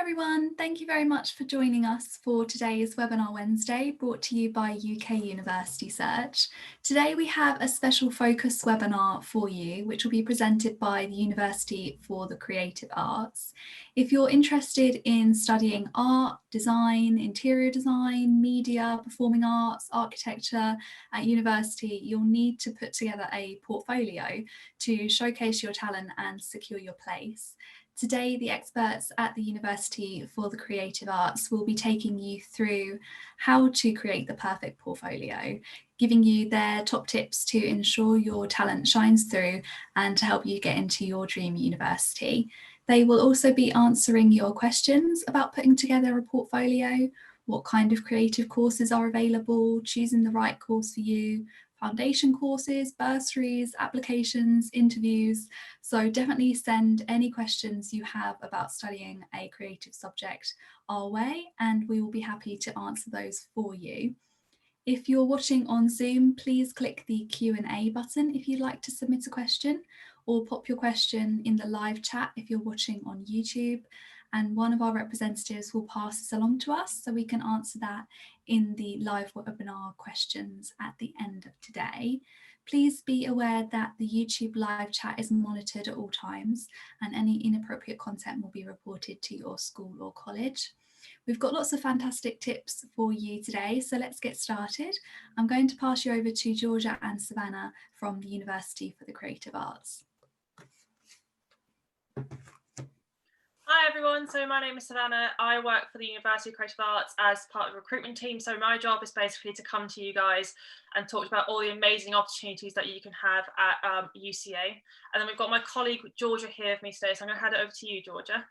everyone, thank you very much for joining us for today's Webinar Wednesday, brought to you by UK University Search. Today we have a special focus webinar for you, which will be presented by the University for the Creative Arts. If you're interested in studying art, design, interior design, media, performing arts, architecture at university, you'll need to put together a portfolio to showcase your talent and secure your place. Today, the experts at the University for the Creative Arts will be taking you through how to create the perfect portfolio, giving you their top tips to ensure your talent shines through and to help you get into your dream university. They will also be answering your questions about putting together a portfolio, what kind of creative courses are available, choosing the right course for you, foundation courses, bursaries, applications, interviews. So definitely send any questions you have about studying a creative subject our way, and we will be happy to answer those for you. If you're watching on Zoom, please click the Q&A button if you'd like to submit a question, or pop your question in the live chat if you're watching on YouTube, and one of our representatives will pass this along to us so we can answer that in the live webinar questions at the end of today. Please be aware that the YouTube live chat is monitored at all times, and any inappropriate content will be reported to your school or college. We've got lots of fantastic tips for you today, so let's get started. I'm going to pass you over to Georgia and Savannah from the University for the Creative Arts. Hi everyone, so my name is Savannah. I work for the University of Creative Arts as part of the recruitment team. So my job is basically to come to you guys and talk about all the amazing opportunities that you can have at UCA. And then we've got my colleague Georgia here with me today, so I'm going to hand it over to you, Georgia.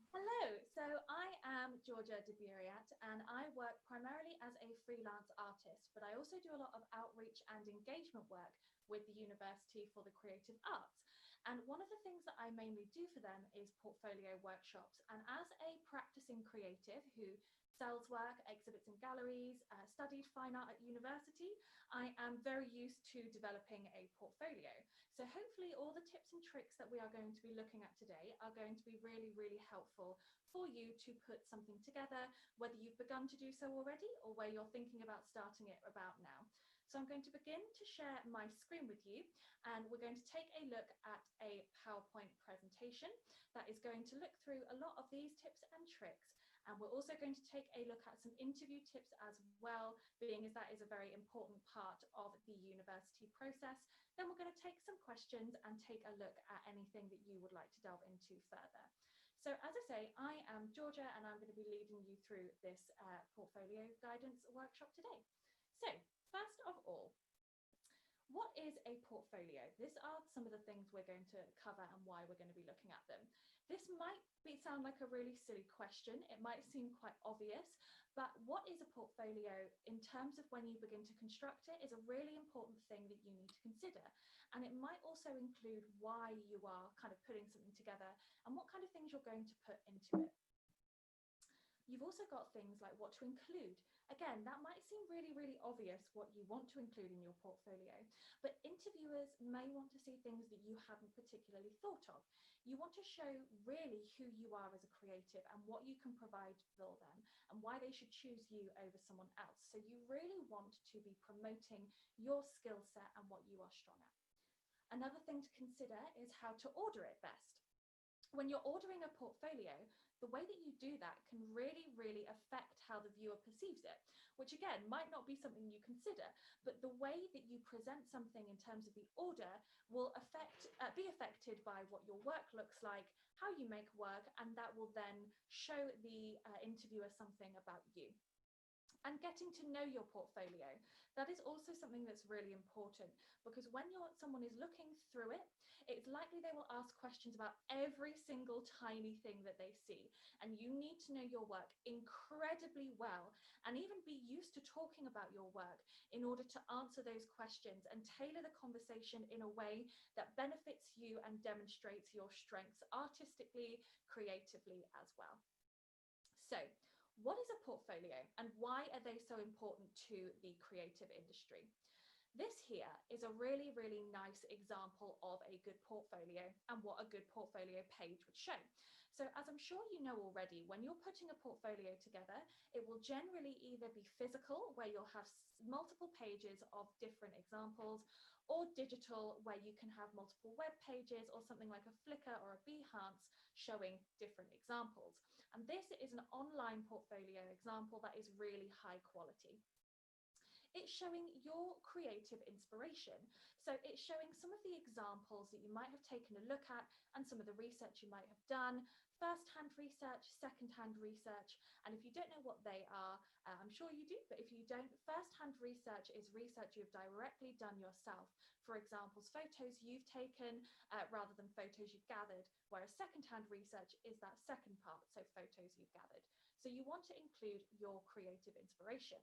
Hello, so I am Georgia Deburiat and I work primarily as a freelance artist, but I also do a lot of outreach and engagement work with the University for the Creative Arts. And one of the things that I mainly do for them is portfolio workshops. And as a practicing creative who sells work, exhibits in galleries, studied fine art at university, I am very used to developing a portfolio. So hopefully all the tips and tricks that we are going to be looking at today are going to be really, really helpful for you to put something together, whether you've begun to do so already or where you're thinking about starting it about now. So I'm going to begin to share my screen with you, and we're going to take a look at a PowerPoint presentation that is going to look through a lot of these tips and tricks. And we're also going to take a look at some interview tips as well, being as that is a very important part of the university process. Then we're going to take some questions and take a look at anything that you would like to delve into further. So as I say, I am Georgia and I'm going to be leading you through this portfolio guidance workshop today. So first of all, what is a portfolio? These are some of the things we're going to cover and why we're going to be looking at them. This might sound like a really silly question. It might seem quite obvious, but what is a portfolio in terms of when you begin to construct it is a really important thing that you need to consider. And it might also include why you are kind of putting something together and what kind of things you're going to put into it. You've also got things like what to include. Again, that might seem really, really obvious what you want to include in your portfolio, but interviewers may want to see things that you haven't particularly thought of. You want to show really who you are as a creative and what you can provide for them and why they should choose you over someone else. So you really want to be promoting your skill set and what you are strong at. Another thing to consider is how to order it best. When you're ordering a portfolio, the way that you do that can really, really affect how the viewer perceives it, which again, might not be something you consider, but the way that you present something in terms of the order will be affected by what your work looks like, how you make work, and that will then show the interviewer something about you. And getting to know your portfolio, that is also something that's really important, because when someone is looking through it, it's likely they will ask questions about every single tiny thing that they see. And you need to know your work incredibly well and even be used to talking about your work in order to answer those questions and tailor the conversation in a way that benefits you and demonstrates your strengths artistically, creatively as well. So, what is a portfolio and why are they so important to the creative industry? This here is a really, really nice example of a good portfolio and what a good portfolio page would show. So as I'm sure you know already, when you're putting a portfolio together, it will generally either be physical, where you'll have multiple pages of different examples, or digital, where you can have multiple web pages or something like a Flickr or a Behance showing different examples. And this is an online portfolio example that is really high quality. It's showing your creative inspiration. So it's showing some of the examples that you might have taken a look at and some of the research you might have done, first-hand research, second-hand research. And if you don't know what they are, I'm sure you do, but if you don't, first-hand research is research you've directly done yourself. For example, photos you've taken rather than photos you've gathered, whereas second-hand research is that second part, so photos you've gathered. So you want to include your creative inspiration.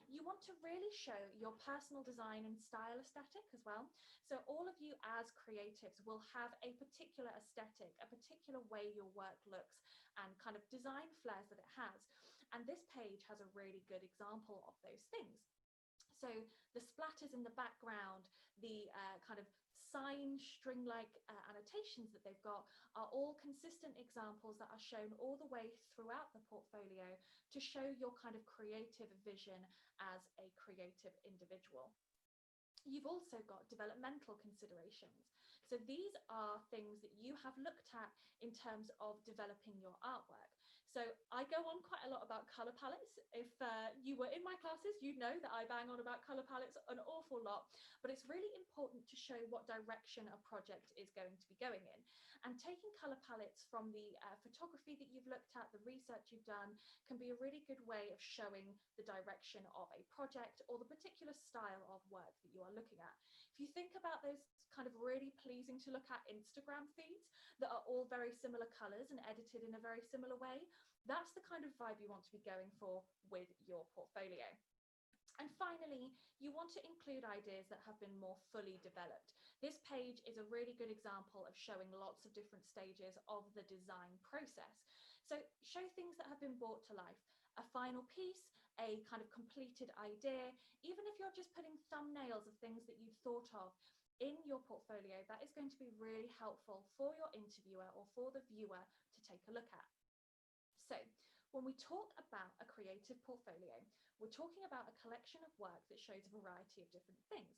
You want to really show your personal design and style aesthetic as well. So all of you as creatives will have a particular aesthetic, a particular way your work looks and kind of design flares that it has. And this page has a really good example of those things. So the splatters in the background, the kind of sign string-like annotations that they've got are all consistent examples that are shown all the way throughout the portfolio to show your kind of creative vision as a creative individual. You've also got developmental considerations. So these are things that you have looked at in terms of developing your artwork. So I go on quite a lot about color palettes. If you were in my classes, you'd know that I bang on about color palettes an awful lot, but it's really important to show what direction a project is going to be going in. And taking color palettes from the photography that you've looked at, the research you've done, can be a really good way of showing the direction of a project or the particular style of work that you are looking at. If you think about those kind of really pleasing to look at Instagram feeds that are all very similar colors and edited in a very similar way, that's the kind of vibe you want to be going for with your portfolio. And finally, you want to include ideas that have been more fully developed. This page is a really good example of showing lots of different stages of the design process. So show things that have been brought to life, a final piece, a kind of completed idea, even if you're just putting thumbnails of things that you've thought of in your portfolio, that is going to be really helpful for your interviewer or for the viewer to take a look at. So when we talk about a creative portfolio, we're talking about a collection of work that shows a variety of different things.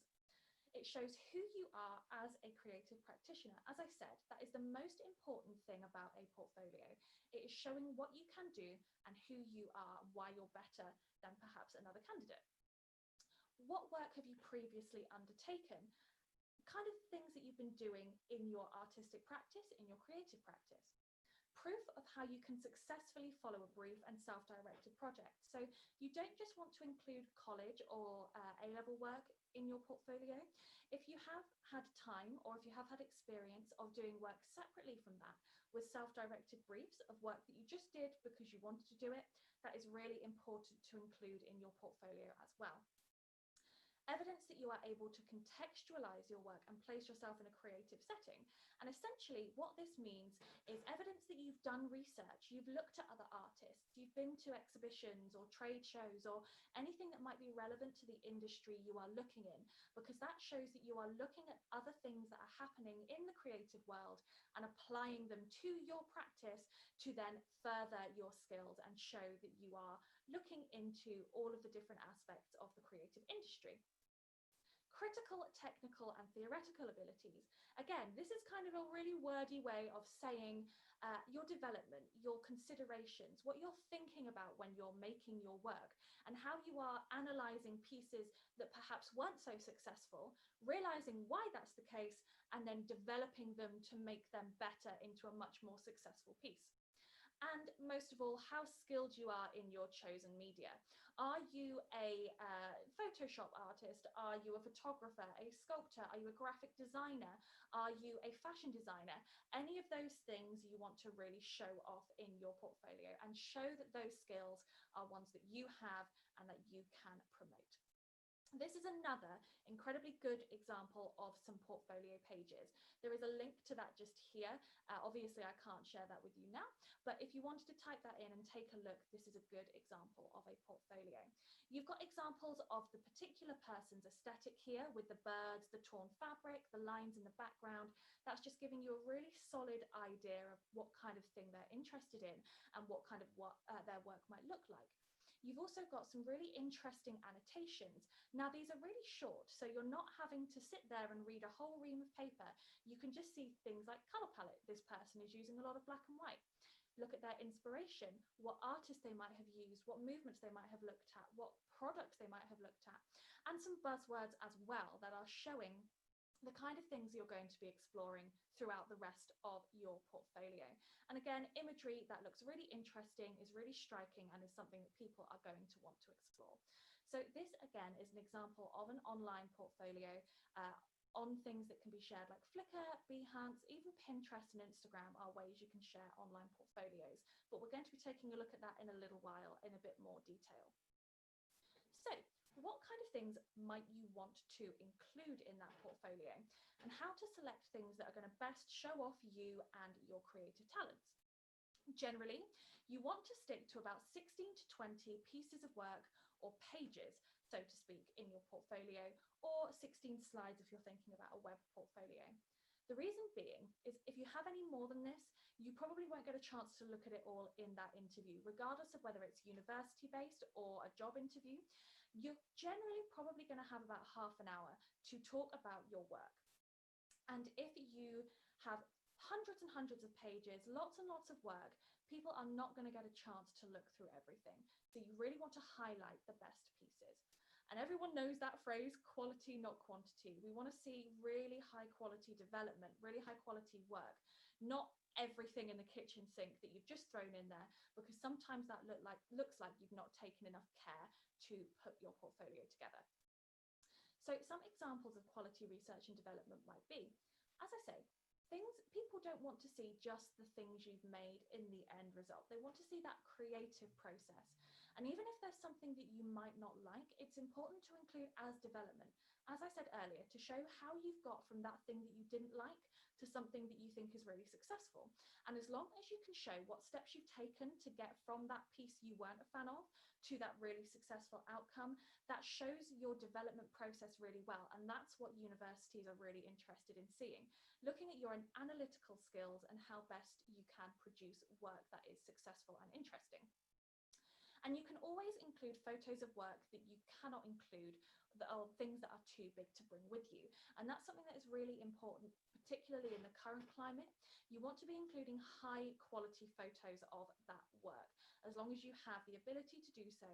It shows who you are as a creative practitioner. As I said, that is the most important thing about a portfolio. It is showing what you can do and who you are, why you're better than perhaps another candidate. What work have you previously undertaken? Kind of things that you've been doing in your artistic practice, in your creative practice. Proof of how you can successfully follow a brief and self-directed project. So you don't just want to include college or A-level work in your portfolio. If you have had time or if you have had experience of doing work separately from that with self-directed briefs of work that you just did because you wanted to do it, that is really important to include in your portfolio as well. Evidence that you are able to contextualize your work and place yourself in a creative setting. And essentially what this means is evidence that you've done research, you've looked at other artists, you've been to exhibitions or trade shows or anything that might be relevant to the industry you are looking in, because that shows that you are looking at other things that are happening in the creative world and applying them to your practice to then further your skills and show that you are looking into all of the different aspects of the creative industry. Critical, technical, and theoretical abilities. Again, this is kind of a really wordy way of saying your development, your considerations, what you're thinking about when you're making your work, and how you are analysing pieces that perhaps weren't so successful, realising why that's the case, and then developing them to make them better into a much more successful piece. And most of all, how skilled you are in your chosen media. Are you a Photoshop artist? Are you a photographer, a sculptor? Are you a graphic designer? Are you a fashion designer? Any of those things you want to really show off in your portfolio and show that those skills are ones that you have and that you can promote. This is another incredibly good example of some portfolio pages. There is a link to that just here. Obviously, I can't share that with you now, but if you wanted to type that in and take a look, this is a good example of a portfolio. You've got examples of the particular person's aesthetic here with the birds, the torn fabric, the lines in the background. That's just giving you a really solid idea of what kind of thing they're interested in and what kind of their work might look like. You've also got some really interesting annotations. Now, these are really short, so you're not having to sit there and read a whole ream of paper. You can just see things like color palette. This person is using a lot of black and white. Look at their inspiration, what artists they might have used, what movements they might have looked at, what products they might have looked at, and some buzzwords as well that are showing the kind of things you're going to be exploring throughout the rest of your portfolio. And again, imagery that looks really interesting, is really striking, and is something that people are going to want to explore. So this again is an example of an online portfolio on things that can be shared like Flickr, Behance, even Pinterest and Instagram are ways you can share online portfolios. But we're going to be taking a look at that in a little while in a bit more detail. So what kind of things might you want to include in that portfolio, and how to select things that are going to best show off you and your creative talents? Generally, you want to stick to about 16 to 20 pieces of work or pages, so to speak, in your portfolio, or 16 slides if you're thinking about a web portfolio. The reason being is if you have any more than this, you probably won't get a chance to look at it all in that interview, regardless of whether it's university-based or a job interview. You're generally probably going to have about half an hour to talk about your work. And if you have hundreds and hundreds of pages, lots and lots of work, people are not going to get a chance to look through everything. So you really want to highlight the best pieces. And everyone knows that phrase, quality, not quantity. We want to see really high quality development, really high quality work, not everything in the kitchen sink that you've just thrown in there, because sometimes that looks like you've not taken enough care to put your portfolio together. So some examples of quality research and development might be, as I say, people don't want to see just the things you've made in the end result. They want to see that creative process. And even if there's something that you might not like, it's important to include as development, as I said earlier, to show how you've got from that thing that you didn't like to something that you think is really successful. And as long as you can show what steps you've taken to get from that piece you weren't a fan of to that really successful outcome, that shows your development process really well. And that's what universities are really interested in seeing, looking at your analytical skills and how best you can produce work that is successful and interesting. And you can always include photos of work that you cannot include, or things that are too big to bring with you. And that's something that is really important, particularly in the current climate. You want to be including high quality photos of that work. As long as you have the ability to do so,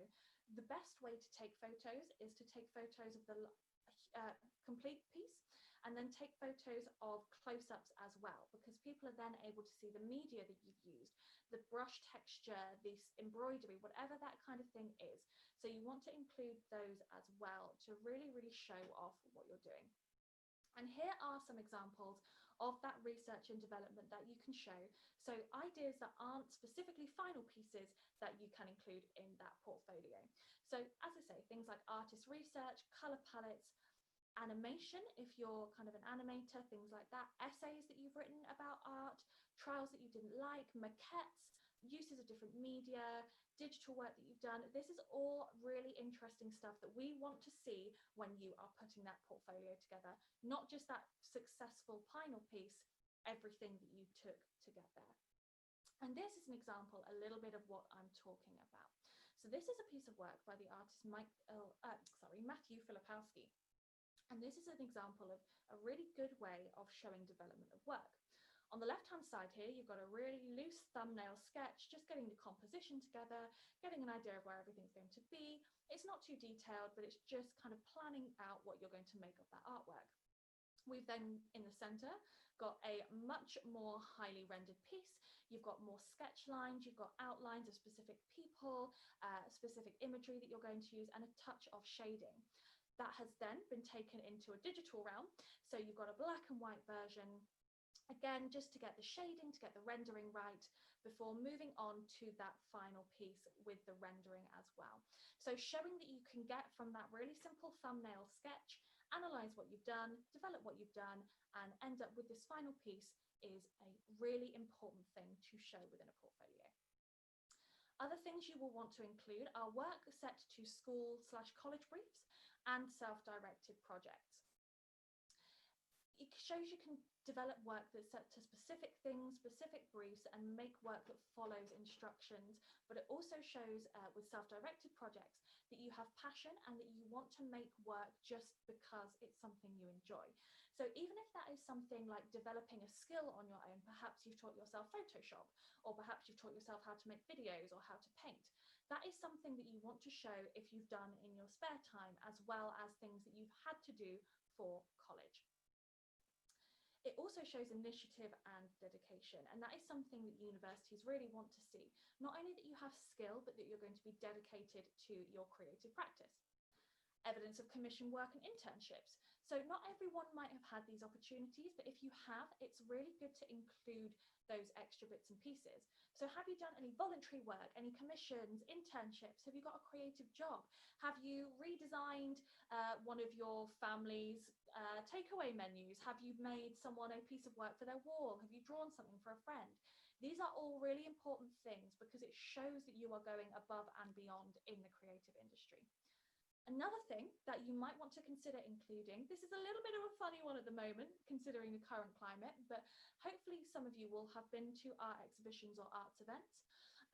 the best way to take photos is to take photos of the complete piece, and then take photos of close-ups as well, because people are then able to see the media that you've used, the brush texture, this embroidery, whatever that kind of thing is. So you want to include those as well to really, really show off what you're doing. And here are some examples of that research and development that you can show. So ideas that aren't specifically final pieces that you can include in that portfolio. So as I say, things like artist research, color palettes, animation, if you're kind of an animator, things like that, essays that you've written about art, trials that you didn't like, maquettes, uses of different media, digital work that you've done. This is all really interesting stuff that we want to see when you are putting that portfolio together, not just that successful final piece, everything that you took to get there. And this is an example, a little bit of what I'm talking about. So this is a piece of work by the artist Matthew Filipowski. And this is an example of a really good way of showing development of work. On the left-hand side here, you've got a really loose thumbnail sketch, just getting the composition together, getting an idea of where everything's going to be. It's not too detailed, but it's just kind of planning out what you're going to make of that artwork. We've then, in the center, got a much more highly rendered piece. You've got more sketch lines, you've got outlines of specific people, specific imagery that you're going to use, and a touch of shading. That has then been taken into a digital realm. So you've got a black and white version, again, just to get the shading, to get the rendering right, before moving on to that final piece with the rendering as well. So showing that you can get from that really simple thumbnail sketch, analyze what you've done, develop what you've done, and end up with this final piece is a really important thing to show within a portfolio. Other things you will want to include are work set to school/college briefs and self-directed projects. It shows you can develop work that's set to specific things, specific briefs, and make work that follows instructions. But it also shows with self-directed projects that you have passion and that you want to make work just because it's something you enjoy. So even if that is something like developing a skill on your own, perhaps you've taught yourself Photoshop, or perhaps you've taught yourself how to make videos or how to paint, that is something that you want to show if you've done in your spare time, as well as things that you've had to do for college. It also shows initiative and dedication, and that is something that universities really want to see. Not only that you have skill, but that you're going to be dedicated to your creative practice. Evidence of commission work and internships. So not everyone might have had these opportunities, but if you have, it's really good to include those extra bits and pieces. So have you done any voluntary work, any commissions, internships? Have you got a creative job? Have you redesigned one of your family's takeaway menus? Have you made someone a piece of work for their wall? Have you drawn something for a friend? These are all really important things because it shows that you are going above and beyond in the creative industry. Another thing that you might want to consider including, this is a little bit of a funny one at the moment, considering the current climate, but hopefully some of you will have been to art exhibitions or arts events.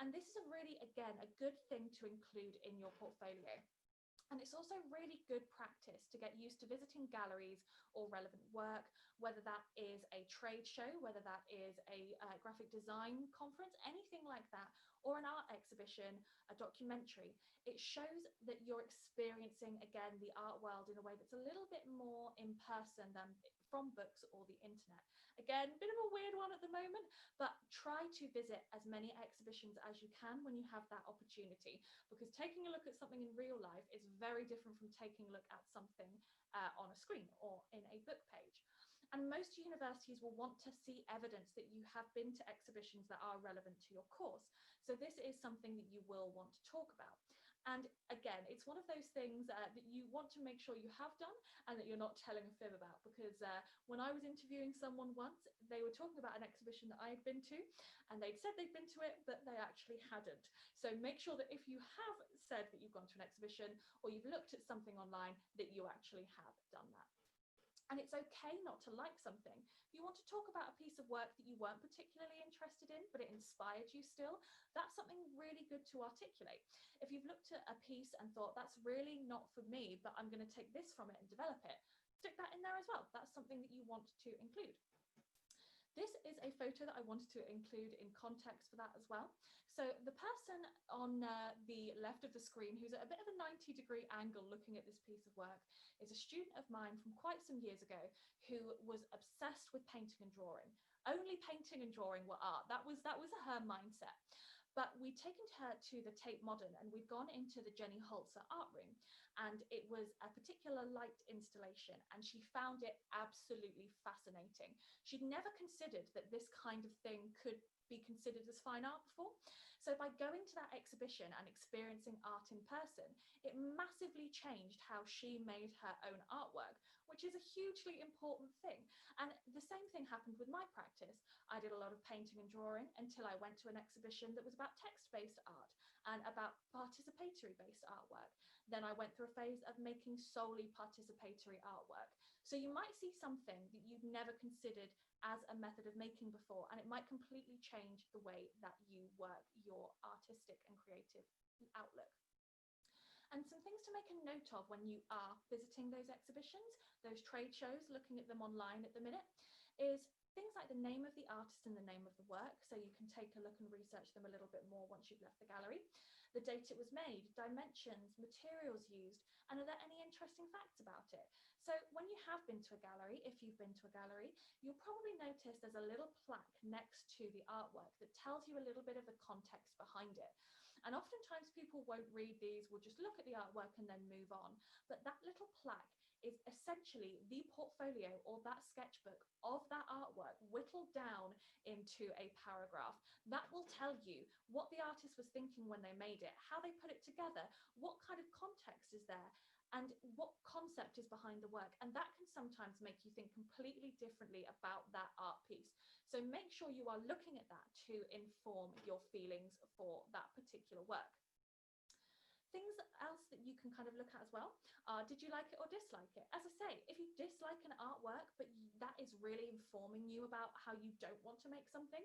And this is again, a good thing to include in your portfolio. And it's also really good practice to get used to visiting galleries or relevant work, whether that is a trade show, whether that is a graphic design conference, anything like that, or an art exhibition, a documentary. It shows that you're experiencing, again, the art world in a way that's a little bit more in person than from books or the internet. Again, a bit of a weird one at the moment, but try to visit as many exhibitions as you can when you have that opportunity, because taking a look at something in real life is very different from taking a look at something on a screen or in a book page. And most universities will want to see evidence that you have been to exhibitions that are relevant to your course. So this is something that you will want to talk about. And again, it's one of those things that you want to make sure you have done and that you're not telling a fib about, because when I was interviewing someone once, they were talking about an exhibition that I'd been to, and they'd said they'd been to it, but they actually hadn't. So make sure that if you have said that you've gone to an exhibition or you've looked at something online, that you actually have done that. And it's okay not to like something. If you want to talk about a piece of work that you weren't particularly interested in, but it inspired you still, that's something really good to articulate. If you've looked at a piece and thought, that's really not for me, but I'm going to take this from it and develop it, stick that in there as well. That's something that you want to include. This is a photo that I wanted to include in context for that as well. So the person on the left of the screen, who's at a bit of a 90-degree angle looking at this piece of work, is a student of mine from quite some years ago who was obsessed with painting and drawing. Only painting and drawing were art. That was her mindset. But we'd taken her to the Tate Modern and we'd gone into the Jenny Holzer art room, and it was a particular light installation and she found it absolutely fascinating. She'd never considered that this kind of thing could be considered as fine art before. So by going to that exhibition and experiencing art in person, it massively changed how she made her own artwork, which is a hugely important thing. And the same thing happened with my practice. I did a lot of painting and drawing until I went to an exhibition that was about text-based art and about participatory-based artwork. Then I went through a phase of making solely participatory artwork. So you might see something that you've never considered as a method of making before, and it might completely change the way that you work your artistic and creative outlook. And some things to make a note of when you are visiting those exhibitions, those trade shows, looking at them online at the minute, is things like the name of the artist and the name of the work, so you can take a look and research them a little bit more once you've left the gallery. The date it was made, dimensions, materials used, and are there any interesting facts about it? So when you have been to a gallery, if you've been to a gallery, you'll probably notice there's a little plaque next to the artwork that tells you a little bit of the context behind it. And oftentimes people won't read these, will just look at the artwork and then move on. But that little plaque is essentially the portfolio or that sketchbook of that artwork whittled down into a paragraph. That will tell you what the artist was thinking when they made it, how they put it together, what kind of context is there, and what concept is behind the work. And that can sometimes make you think completely differently about that art piece. So make sure you are looking at that to inform your feelings for that particular work. Things else that you can kind of look at as well are, did you like it or dislike it? As I say, if you dislike an artwork, but that is really informing you about how you don't want to make something,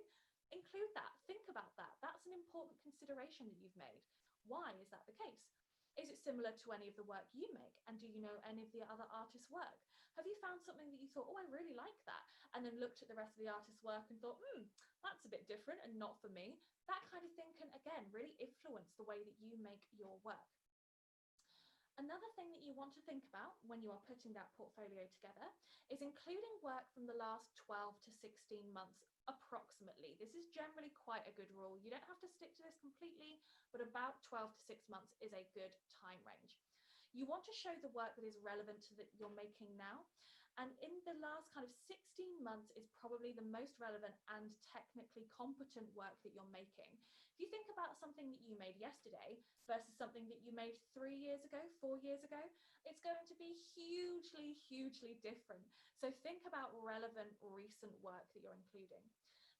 include that. Think about that. That's an important consideration that you've made. Why is that the case? Is it similar to any of the work you make? And do you know any of the other artists' work? Have you found something that you thought, oh, I really like that, and then looked at the rest of the artist's work and thought, that's a bit different and not for me? That kind of thing can, again, really influence the way that you make your work. Another thing that you want to think about when you are putting that portfolio together is including work from the last 12 to 16 months approximately. This is generally quite a good rule. You don't have to stick to this completely, but about 12 to 6 months is a good time range. You want to show the work that is relevant to that you're making now. And in the last kind of 16 months is probably the most relevant and technically competent work that you're making. If you think about something that you made yesterday versus something that you made 3 years ago, 4 years ago, it's going to be hugely, hugely different. So think about relevant recent work that you're including.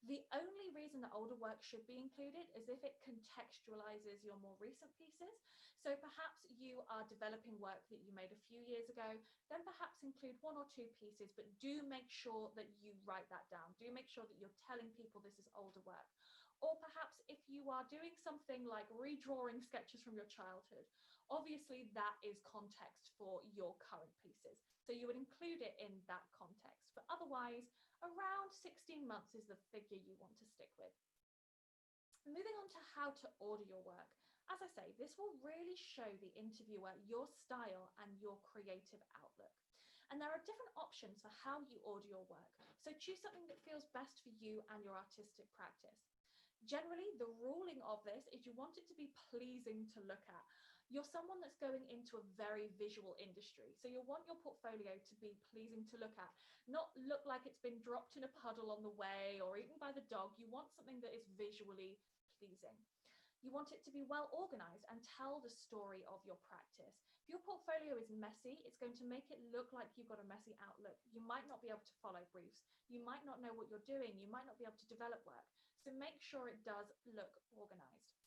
The only reason that older work should be included is if it contextualizes your more recent pieces. So perhaps you are developing work that you made a few years ago, then perhaps include 1 or 2 pieces, but do make sure that you write that down. Do make sure that you're telling people this is older work. Or perhaps if you are doing something like redrawing sketches from your childhood, obviously that is context for your current pieces. So you would include it in that context. But otherwise, around 16 months is the figure you want to stick with. Moving on to how to order your work. As I say, this will really show the interviewer your style and your creative outlook. And there are different options for how you order your work. So choose something that feels best for you and your artistic practice. Generally, the ruling of this is you want it to be pleasing to look at. You're someone that's going into a very visual industry. So you'll want your portfolio to be pleasing to look at, not look like it's been dropped in a puddle on the way or eaten by the dog. You want something that is visually pleasing. You want it to be well organized and tell the story of your practice. If your portfolio is messy, it's going to make it look like you've got a messy outlook. You might not be able to follow briefs. You might not know what you're doing. You might not be able to develop work. So make sure it does look organized.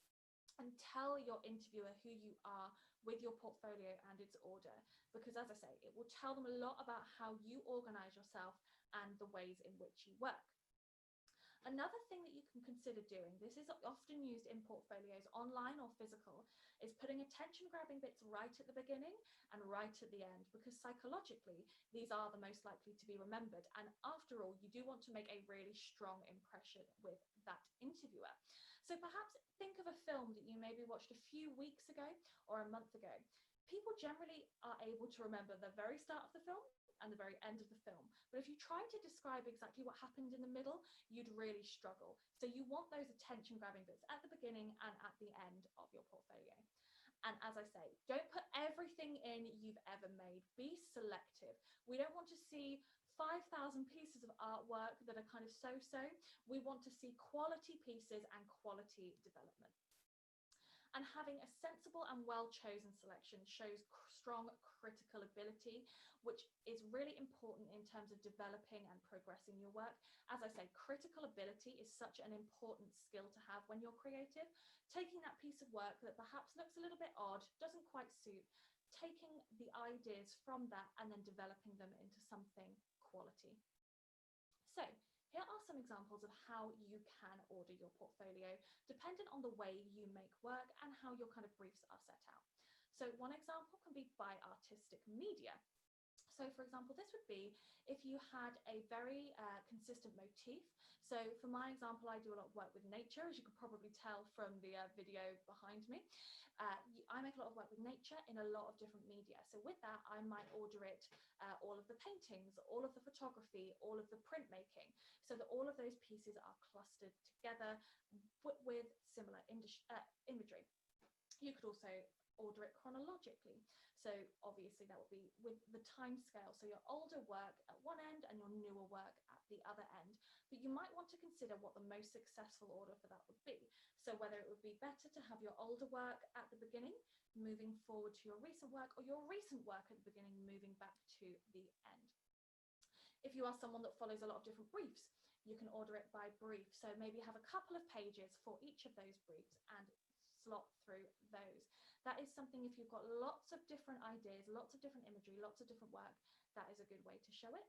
And tell your interviewer who you are with your portfolio and its order. Because as I say, it will tell them a lot about how you organize yourself and the ways in which you work. Another thing that you can consider doing, this is often used in portfolios online or physical, is putting attention-grabbing bits right at the beginning and right at the end, because psychologically, these are the most likely to be remembered. And after all, you do want to make a really strong impression with that interviewer. So perhaps think of a film that you maybe watched a few weeks ago or a month ago. People generally are able to remember the very start of the film and the very end of the film. But if you try to describe exactly what happened in the middle, you'd really struggle. So you want those attention-grabbing bits at the beginning and at the end of your portfolio. And as I say, don't put everything in you've ever made. Be selective. We don't want to see 5,000 pieces of artwork that are kind of so-so. We want to see quality pieces and quality development. And having a sensible and well-chosen selection shows strong critical ability, which is really important in terms of developing and progressing your work. As I say, critical ability is such an important skill to have when you're creative. Taking that piece of work that perhaps looks a little bit odd, doesn't quite suit, taking the ideas from that and then developing them into something quality. So here are some examples of how you can order your portfolio, dependent on the way you make work and how your kind of briefs are set out. So one example can be by artistic media. So for example, this would be if you had a very consistent motif. So for my example, I do a lot of work with nature, as you could probably tell from the video behind me. I make a lot of work with nature in a lot of different media. So with that, I might order it all of the paintings, all of the photography, all of the printmaking, so that all of those pieces are clustered together with similar imagery. You could also order it chronologically. So obviously that would be with the time scale. So your older work at one end and your newer work at the other end. But you might want to consider what the most successful order for that would be. So whether it would be better to have your older work at the beginning, moving forward to your recent work, or your recent work at the beginning, moving back to the end. If you are someone that follows a lot of different briefs, You can order it by brief. So maybe have a couple of pages for each of those briefs and slot through those. That is something, if you've got lots of different ideas, lots of different imagery, lots of different work, that is a good way to show it.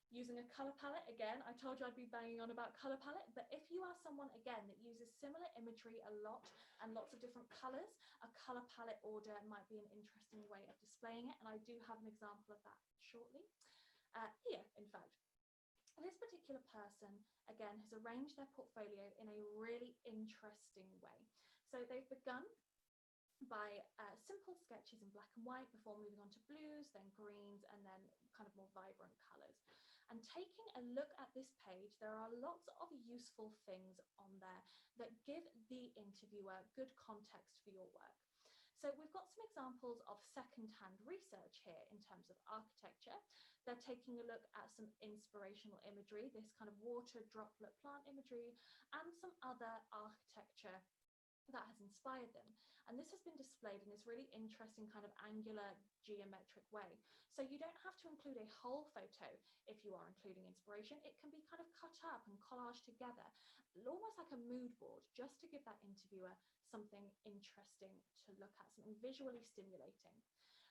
Using a color palette, again, I told you I'd be banging on about color palette, but if you are someone, again, that uses similar imagery a lot and lots of different colors, a color palette order might be an interesting way of displaying it. And I do have an example of that shortly. Here, in fact. This particular person, again, has arranged their portfolio in a really interesting way. So they've begun by simple sketches in black and white before moving on to blues, then greens, and then kind of more vibrant colors. And taking a look at this page, there are lots of useful things on there that give the interviewer good context for your work. So we've got some examples of second-hand research here in terms of architecture. They're taking a look at some inspirational imagery, this kind of water droplet plant imagery, and some other architecture that has inspired them. And this has been displayed in this really interesting kind of angular geometric way. So you don't have to include a whole photo if you are including inspiration. It can be kind of cut up and collaged together, almost like a mood board, just to give that interviewer something interesting to look at, something visually stimulating.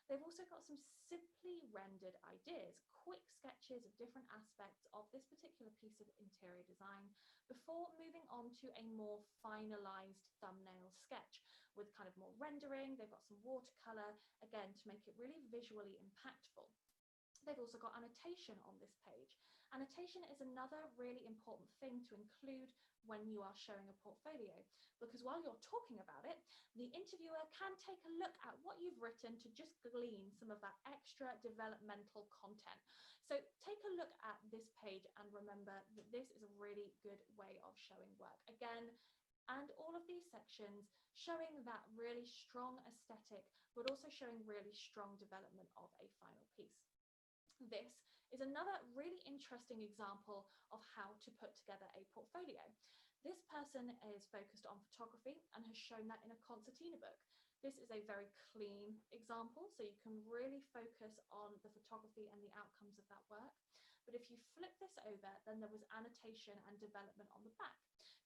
They've also got some simply rendered ideas, quick sketches of different aspects of this particular piece of interior design before moving on to a more finalized thumbnail sketch with kind of more rendering. They've got some watercolor, again, to make it really visually impactful. They've also got annotation on this page. Annotation is another really important thing to include when you are showing a portfolio, because while you're talking about it, the interviewer can take a look at what you've written to just glean some of that extra developmental content. So take a look at this page and remember that this is a really good way of showing work. Again, and all of these sections showing that really strong aesthetic, but also showing really strong development of a final piece. This is another really interesting example of how to put together a portfolio. This person is focused on photography and has shown that in a concertina book. This is a very clean example, so you can really focus on the photography and the outcomes of that work. But if you flip this over, then there was annotation and development on the back.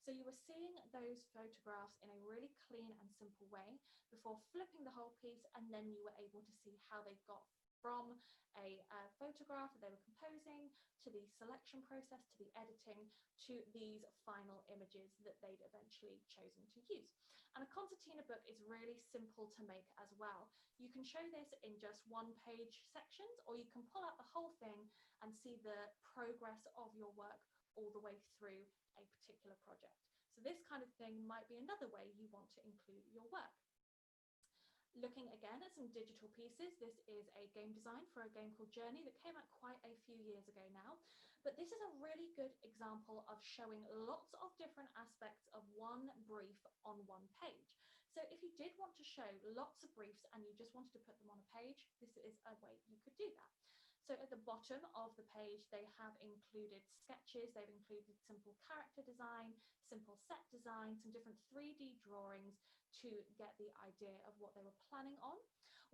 So you were seeing those photographs in a really clean and simple way before flipping the whole piece, and then you were able to see how they got from a photograph that they were composing, to the selection process, to the editing, to these final images that they'd eventually chosen to use. And a concertina book is really simple to make as well. You can show this in just one-page sections, or you can pull out the whole thing and see the progress of your work all the way through a particular project. So this kind of thing might be another way you want to include your work. Looking again at some digital pieces, this is a game design for a game called Journey that came out quite a few years ago now. But this is a really good example of showing lots of different aspects of one brief on one page. So if you did want to show lots of briefs and you just wanted to put them on a page, this is a way you could do that. So at the bottom of the page, they have included sketches, they've included simple character design, simple set design, some different 3D drawings to get the idea of what they were planning on.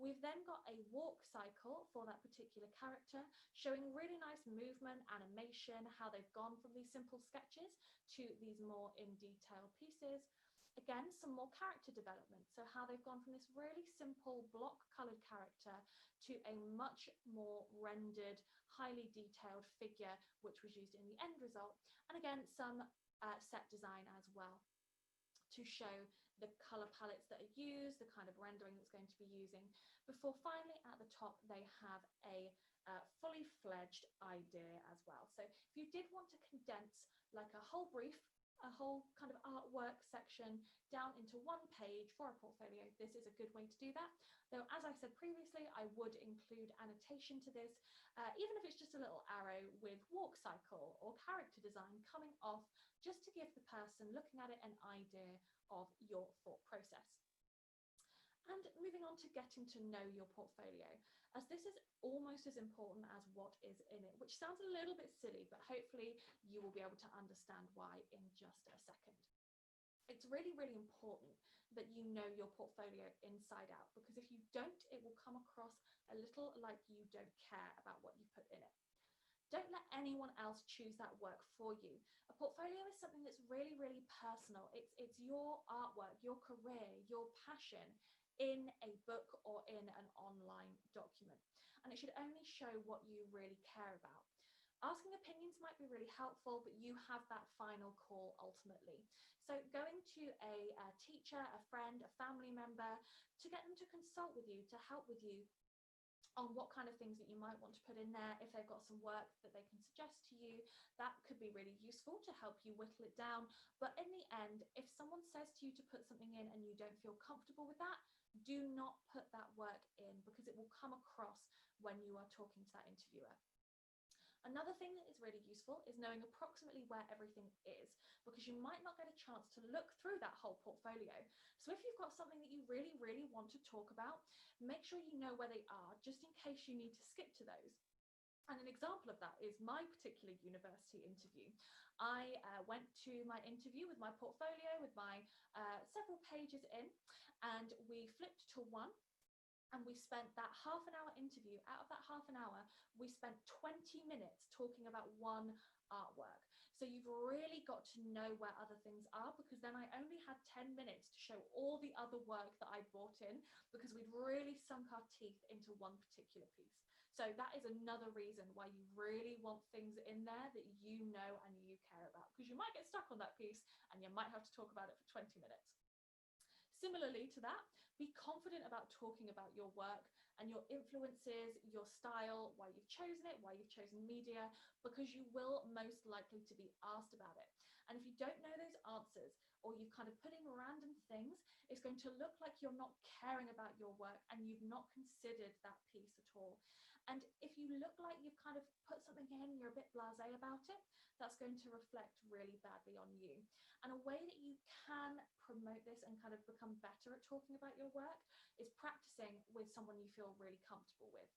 We've then got a walk cycle for that particular character, showing really nice movement, animation, how they've gone from these simple sketches to these more in detail pieces. Again, some more character development. So how they've gone from this really simple block colored character to a much more rendered, highly detailed figure, which was used in the end result. And again, some set design as well to show the color palettes that are used, the kind of rendering that's going to be using, before finally at the top, they have a fully fledged idea as well. So if you did want to condense like a whole brief, a whole kind of artwork section down into one page for a portfolio, this is a good way to do that. Though, as I said previously, I would include annotation to this, even if it's just a little arrow with walk cycle or character design coming off, just to give the person looking at it an idea of your thought process. And moving on to getting to know your portfolio, as this is almost as important as what is in it, which sounds a little bit silly, but hopefully you will be able to understand why in just a second. It's really, really important that you know your portfolio inside out, because if you don't, it will come across a little like you don't care about what you put in it. Don't let anyone else choose that work for you. A portfolio is something that's really, really personal. It's your artwork, your career, your passion in a book or in an online document. And it should only show what you really care about. Asking opinions might be really helpful, but you have that final call ultimately. So going to a teacher, a friend, a family member, to get them to consult with you, to help with you on what kind of things that you might want to put in there. If they've got some work that they can suggest to you, that could be really useful to help you whittle it down. But in the end, if someone says to you to put something in and you don't feel comfortable with that, do not put that work in, because it will come across when you are talking to that interviewer. Another thing that is really useful is knowing approximately where everything is, because you might not get a chance to look through that whole portfolio. So if you've got something that you really, really want to talk about, make sure you know where they are, just in case you need to skip to those. And an example of that is my particular university interview. I went to my interview with my portfolio, with my several pages in, and we flipped to one. And we spent that half an hour interview. Out of that half an hour, we spent 20 minutes talking about one artwork. So you've really got to know where other things are, because then I only had 10 minutes to show all the other work that I brought in, because we'd really sunk our teeth into one particular piece. So that is another reason why you really want things in there that you know and you care about, because you might get stuck on that piece and you might have to talk about it for 20 minutes. Similarly to that, be confident about talking about your work and your influences, your style, why you've chosen it, why you've chosen media, because you will most likely to be asked about it. And if you don't know those answers, or you've kind of put in random things, it's going to look like you're not caring about your work and you've not considered that piece at all. And if you look like you've kind of put something in and you're a bit blasé about it, that's going to reflect really badly on you. And a way that you can promote this and kind of become better at talking about your work is practicing with someone you feel really comfortable with.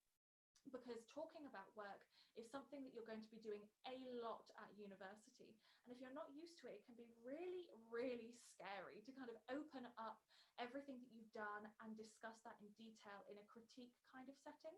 Because talking about work is something that you're going to be doing a lot at university. And if you're not used to it, it can be really, really scary to kind of open up everything that you've done and discuss that in detail in a critique kind of setting.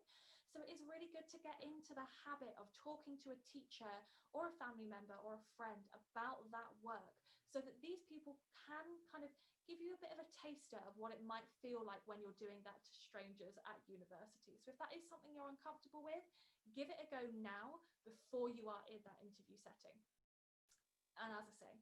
So it is really good to get into the habit of talking to a teacher or a family member or a friend about that work, so that these people can kind of give you a bit of a taster of what it might feel like when you're doing that to strangers at university. So if that is something you're uncomfortable with, give it a go now before you are in that interview setting. And as I say,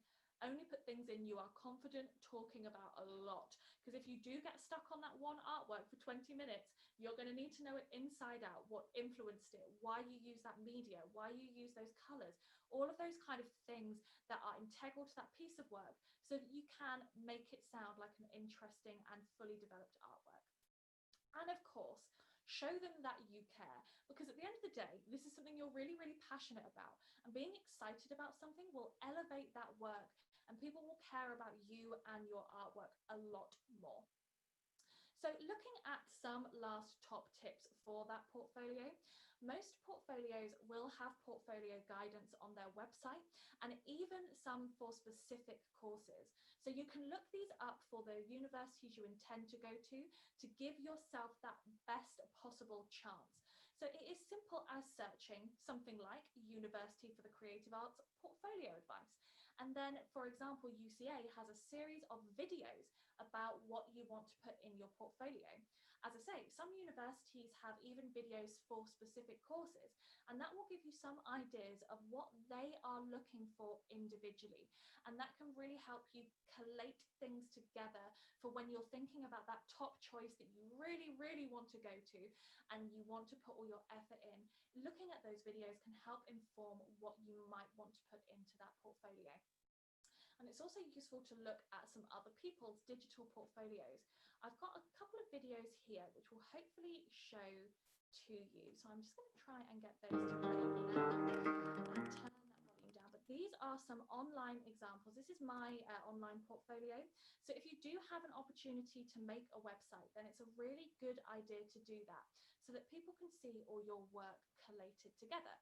only put things in you are confident talking about a lot, because if you do get stuck on that one artwork for 20 minutes, you're going to need to know it inside out, what influenced it, why you use that media, why you use those colors, all of those kind of things that are integral to that piece of work, so that you can make it sound like an interesting and fully developed artwork. And of course, show them that you care, because at the end of the day, this is something you're really, really passionate about, and being excited about something will elevate that work, and people will care about you and your artwork a lot more. So looking at some last top tips for that portfolio, most portfolios will have portfolio guidance on their website, and even some for specific courses. So you can look these up for the universities you intend to go to give yourself that best possible chance. So it is simple as searching something like University for the Creative Arts portfolio advice. And then, for example, UCA has a series of videos about what you want to put in your portfolio. As I say, some universities have even videos for specific courses, and that will give you some ideas of what they are looking for individually. And that can really help you collate things together for when you're thinking about that top choice that you really, really want to go to and you want to put all your effort in. Looking at those videos can help inform what you might want to put into that portfolio. And it's also useful to look at some other people's digital portfolios. I've got a couple of videos here which will hopefully show to you. So I'm just going to try and get those to play now and turn that volume down. But these are some online examples. This is my online portfolio. So if you do have an opportunity to make a website, then it's a really good idea to do that so that people can see all your work collated together.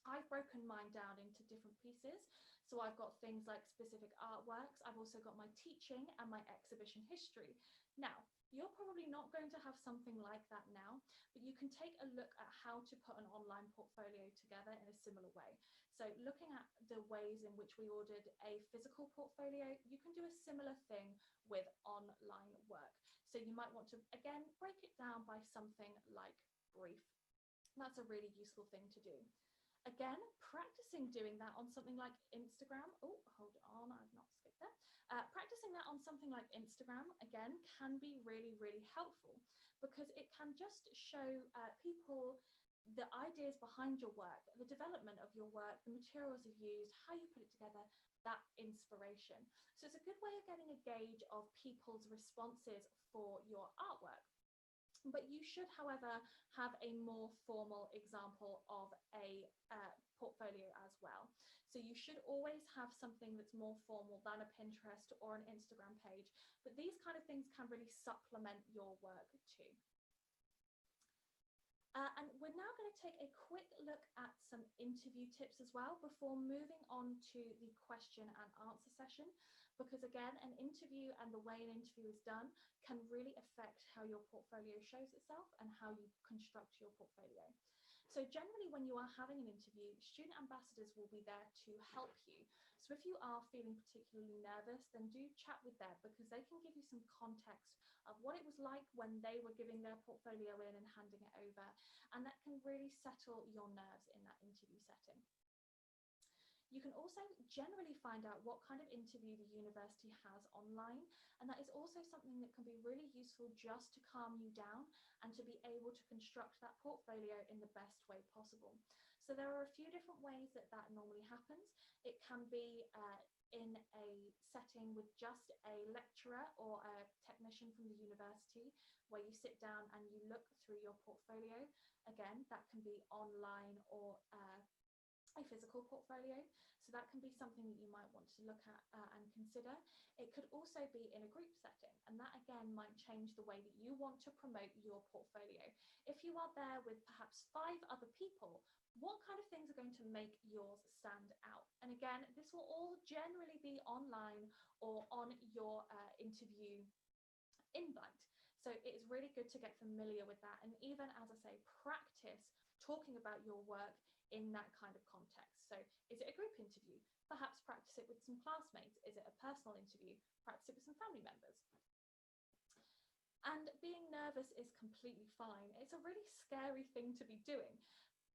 I've broken mine down into different pieces. So I've got things like specific artworks. I've also got my teaching and my exhibition history. Now, You're probably not going to have something like that now, but you can take a look at how to put an online portfolio together in a similar way. So looking at the ways in which we ordered a physical portfolio, you can do a similar thing with online work. So you might want to, again, break it down by something like brief. That's a really useful thing to do. Again, practicing doing that on something like Instagram. Oh, hold on, I've not skipped that. Practicing that on something like Instagram, again, can be really, really helpful because it can just show people the ideas behind your work, the development of your work, the materials you've used, how you put it together, that inspiration. So it's a good way of getting a gauge of people's responses for your artwork. But you should, however, have a more formal example of a portfolio as well. So you should always have something that's more formal than a Pinterest or an Instagram page. But these kind of things can really supplement your work too. And we're now going to take a quick look at some interview tips as well before moving on to the question and answer session. Because again, an interview and the way an interview is done can really affect how your portfolio shows itself and how you construct your portfolio. So generally when you are having an interview, student ambassadors will be there to help you. So if you are feeling particularly nervous, then do chat with them because they can give you some context of what it was like when they were giving their portfolio in and handing it over. And that can really settle your nerves in that interview setting. You can also generally find out what kind of interview the university has online, and that is also something that can be really useful just to calm you down and to be able to construct that portfolio in the best way possible. So there are a few different ways that that normally happens. It can be in a setting with just a lecturer or a technician from the university where you sit down and you look through your portfolio. Again, that can be online or a physical portfolio. So that can be something that you might want to look at and consider. It could also be in a group setting, and that again might change the way that you want to promote your portfolio. If you are there with perhaps 5 other people, what kind of things are going to make yours stand out? And again, this will all generally be online or on your interview invite. So it's really good to get familiar with that. And even, as I say, practice talking about your work in that kind of context. So is it a group interview? Perhaps practice it with some classmates. Is it a personal interview? Practice it with some family members. And being nervous is completely fine. It's a really scary thing to be doing.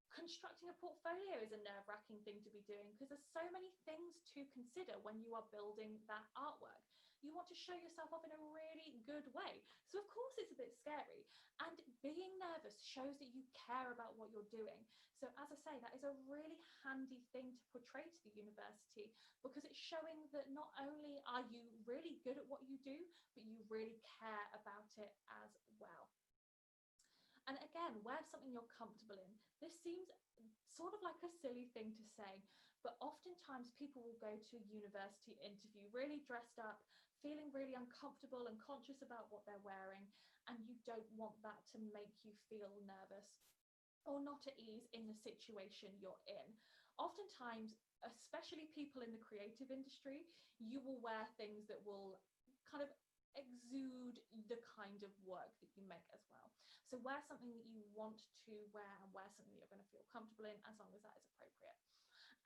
Constructing a portfolio is a nerve-wracking thing to be doing because there's so many things to consider when you are building that artwork. You want to show yourself off in a really good way. So of course it's a bit scary. And being nervous shows that you care about what you're doing. So as I say, that is a really handy thing to portray to the university because it's showing that not only are you really good at what you do, but you really care about it as well. And again, wear something you're comfortable in. This seems sort of like a silly thing to say, but oftentimes people will go to a university interview really dressed up, feeling really uncomfortable and conscious about what they're wearing, and you don't want that to make you feel nervous or not at ease in the situation you're in. Oftentimes, especially people in the creative industry, you will wear things that will kind of exude the kind of work that you make as well. So wear something that you want to wear and wear something that you're going to feel comfortable in as long as that is appropriate.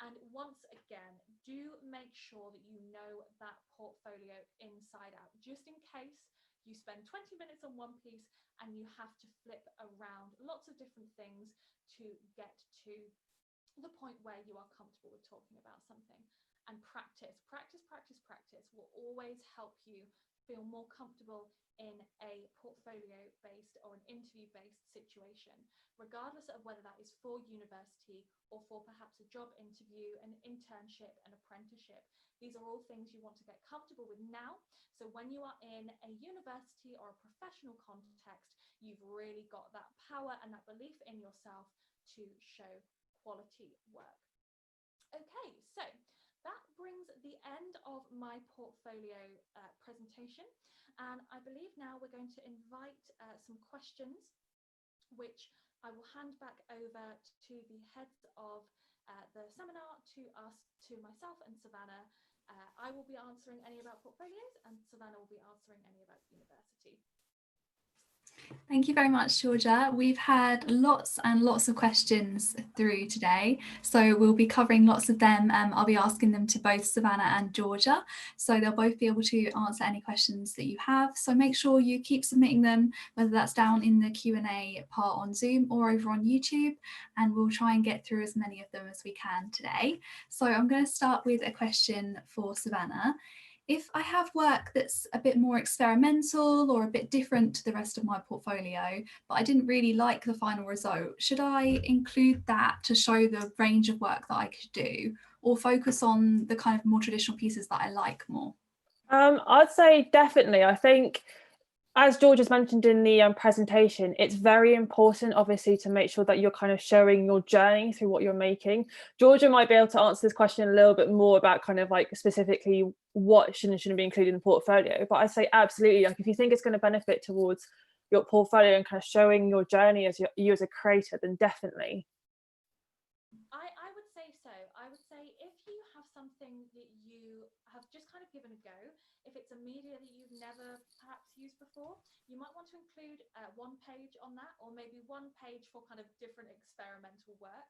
And once again, do make sure that you know that portfolio inside out, just in case you spend 20 minutes on one piece and you have to flip around lots of different things to get to the point where you are comfortable with talking about something. And practice will always help you feel more comfortable in a portfolio-based or an interview-based situation, regardless of whether that is for university or for perhaps a job interview, an internship, an apprenticeship. These are all things you want to get comfortable with now. So when you are in a university or a professional context, you've really got that power and that belief in yourself to show quality work. Okay, so that brings the end of my portfolio presentation. And I believe now we're going to invite some questions, which I will hand back over to the heads of the seminar to myself and Savannah. I will be answering any about portfolios and Savannah will be answering any about university. Thank you very much, Georgia. We've had lots and lots of questions through today, so we'll be covering lots of them. I'll be asking them to both Savannah and Georgia, so they'll both be able to answer any questions that you have. So make sure you keep submitting them, whether that's down in the Q&A part on Zoom or over on YouTube, and we'll try and get through as many of them as we can today. So I'm going to start with a question for Savannah. If I have work that's a bit more experimental or a bit different to the rest of my portfolio, but I didn't really like the final result, should I include that to show the range of work that I could do, or focus on the kind of more traditional pieces that I like more? I'd say definitely. I think, as George has mentioned in the presentation, it's very important, obviously, to make sure that you're kind of showing your journey through what you're making. Georgia might be able to answer this question a little bit more about kind of like specifically what should and shouldn't be included in the portfolio. But I'd say absolutely, like if you think it's going to benefit towards your portfolio and kind of showing your journey as you as a creator, then definitely. I would say so. I would say if you have something that you have just kind of given a go, if it's a media that you've never perhaps used before, you might want to include one page on that, or maybe one page for kind of different experimental work.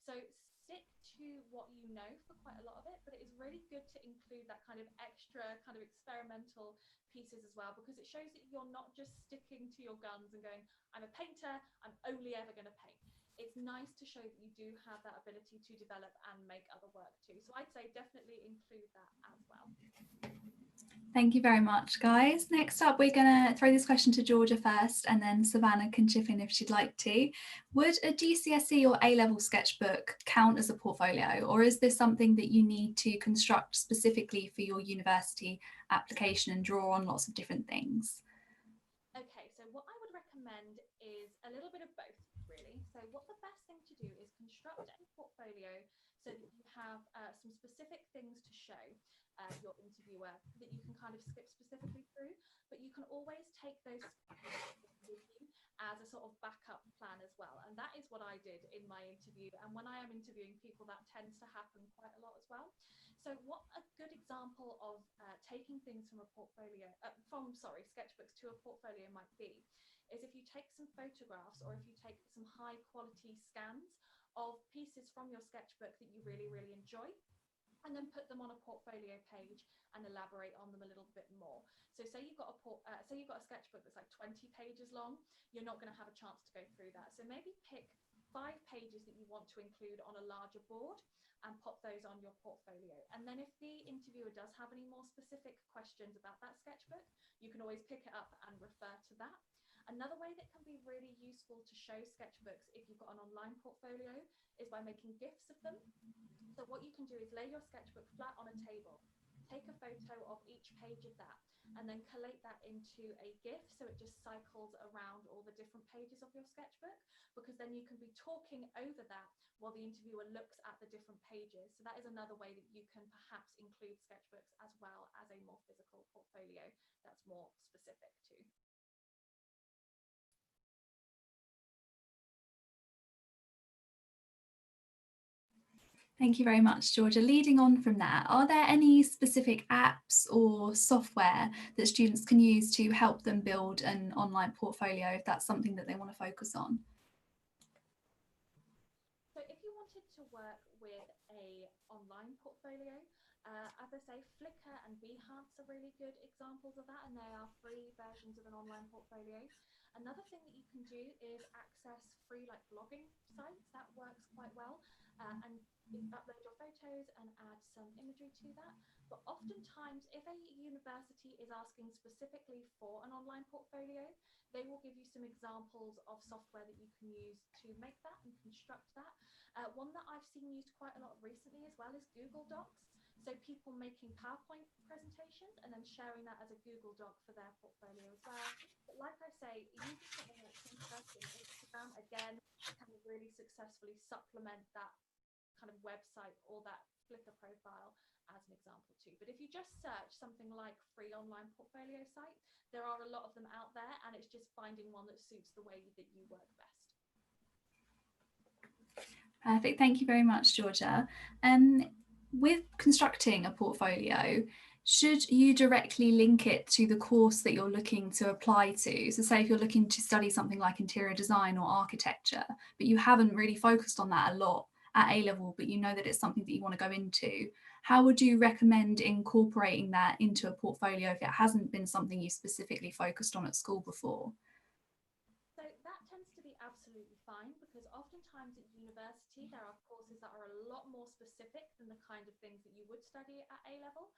So stick to what you know for quite a lot of it, but it is really good to include that kind of extra kind of experimental pieces as well, because it shows that you're not just sticking to your guns and going, I'm a painter, I'm only ever going to paint. It's nice to show that you do have that ability to develop and make other work too. So I'd say definitely include that as well. Thank you very much, guys. Next up, we're going to throw this question to Georgia first, and then Savannah can chip in if she'd like to. Would a GCSE or A-level sketchbook count as a portfolio, or is this something that you need to construct specifically for your university application and draw on lots of different things? Okay, so what I would recommend is a little bit of both, really. So what the best thing to do is construct a portfolio so that you have some specific things to show your interviewer that you can kind of skip specifically through, but you can always take those with you as a sort of backup plan as well. And that is what I did in my interview. And when I am interviewing people, that tends to happen quite a lot as well. So what a good example of taking things from a portfolio, sketchbooks to a portfolio might be, is if you take some photographs or if you take some high quality scans of pieces from your sketchbook that you really, really enjoy, and then put them on a portfolio page and elaborate on them a little bit more. So say you've got a sketchbook that's like 20 pages long, you're not going to have a chance to go through that. So maybe pick 5 pages that you want to include on a larger board and pop those on your portfolio. And then if the interviewer does have any more specific questions about that sketchbook, you can always pick it up and refer to that. Another way that can be really useful to show sketchbooks if you've got an online portfolio is by making GIFs of them. So what you can do is lay your sketchbook flat on a table, take a photo of each page of that, and then collate that into a GIF so it just cycles around all the different pages of your sketchbook, because then you can be talking over that while the interviewer looks at the different pages. So that is another way that you can perhaps include sketchbooks as well as a more physical portfolio that's more specific too. Thank you very much, Georgia. Leading on from that, are there any specific apps or software that students can use to help them build an online portfolio if that's something that they want to focus on? So if you wanted to work with a online portfolio, as I say, Flickr and Behance are really good examples of that, and they are free versions of an online portfolio. Another thing that you can do is access free like blogging sites. That works quite well, and you upload your photos and add some imagery to that. But oftentimes, if a university is asking specifically for an online portfolio, they will give you some examples of software that you can use to make that and construct that. One that I've seen used quite a lot recently as well is Google Docs. So people making PowerPoint presentations and then sharing that as a Google Doc for their portfolio as well. But like I say, using something like Pinterest and Instagram, again, can really successfully supplement that kind of website or that Flickr profile as an example too. But if you just search something like free online portfolio site, there are a lot of them out there, and it's just finding one that suits the way that you work best. Perfect. Thank you very much, Georgia. With constructing a portfolio, Should you directly link it to the course that you're looking to apply to? So say if you're looking to study something like interior design or architecture, but you haven't really focused on that a lot at A level, but you know that it's something that you want to go into, how would you recommend incorporating that into a portfolio if it hasn't been something you specifically focused on at school before? So that tends to be absolutely fine, because oftentimes at university there are courses that are a lot more specific than the kind of things that you would study at A level.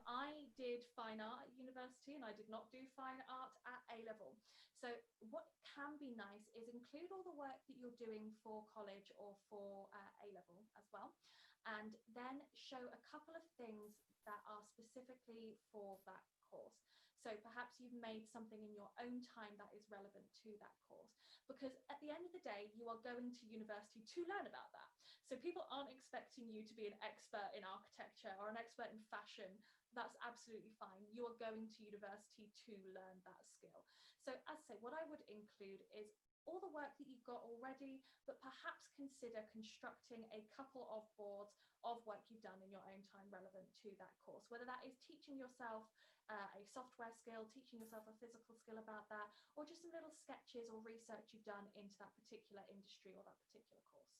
I did fine art at university and I did not do fine art at A level. So what can be nice is include all the work that you're doing for college or for A level as well, and then show a couple of things that are specifically for that course. So perhaps you've made something in your own time that is relevant to that course, because at the end of the day, you are going to university to learn about that. So people aren't expecting you to be an expert in architecture or an expert in fashion. That's absolutely fine. You are going to university to learn that skill. So as I say, what I would include is all the work that you've got already, but perhaps consider constructing a couple of boards of work you've done in your own time relevant to that course, whether that is teaching yourself a software skill, teaching yourself a physical skill about that, or just some little sketches or research you've done into that particular industry or that particular course.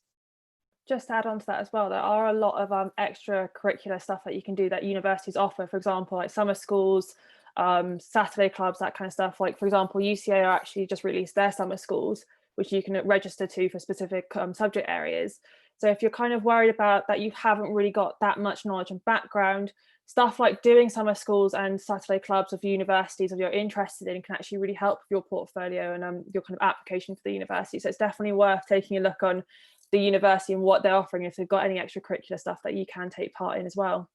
Just to add on to that as well, there are a lot of extracurricular stuff that you can do that universities offer. For example, like summer schools, Saturday clubs, that kind of stuff. Like for example, UCA are actually just released their summer schools, which you can register to for specific subject areas. So if you're kind of worried about that, you haven't really got that much knowledge and background, stuff like doing summer schools and Saturday clubs of universities that you're interested in can actually really help with your portfolio and your kind of application for the university. So it's definitely worth taking a look on the university and what they're offering, if they've got any extracurricular stuff that you can take part in as well.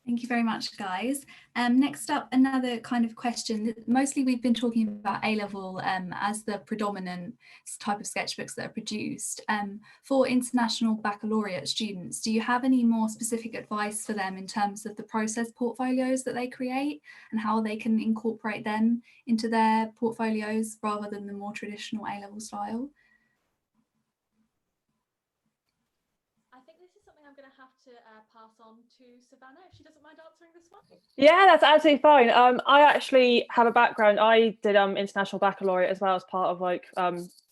Thank you very much, guys. Next up, another kind of question. Mostly we've been talking about A-level as the predominant type of sketchbooks that are produced. For international baccalaureate students, do you have any more specific advice for them in terms of the process portfolios that they create and how they can incorporate them into their portfolios rather than the more traditional A-level style? I think this is something I'm going to have to pass on to Savannah, if she doesn't mind answering this one. Yeah, that's absolutely fine. I actually have a background. I did international baccalaureate as well as part of like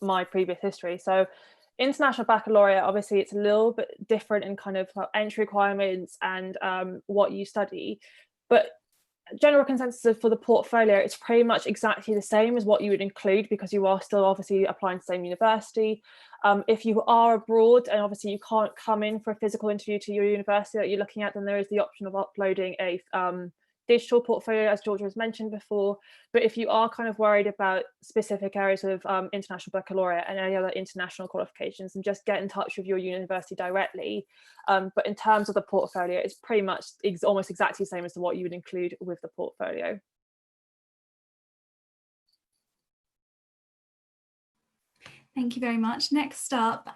my previous history. So international baccalaureate, obviously it's a little bit different in kind of entry requirements and what you study, but general consensus for the portfolio, it's pretty much exactly the same as what you would include, because you are still obviously applying to the same university. If you are abroad and obviously you can't come in for a physical interview to your university that you're looking at, then there is the option of uploading a digital portfolio, as Georgia has mentioned before. But if you are kind of worried about specific areas of international baccalaureate and any other international qualifications, then just get in touch with your university directly. But in terms of the portfolio, it's pretty much almost exactly the same as what you would include with the portfolio. Thank you very much. Next up,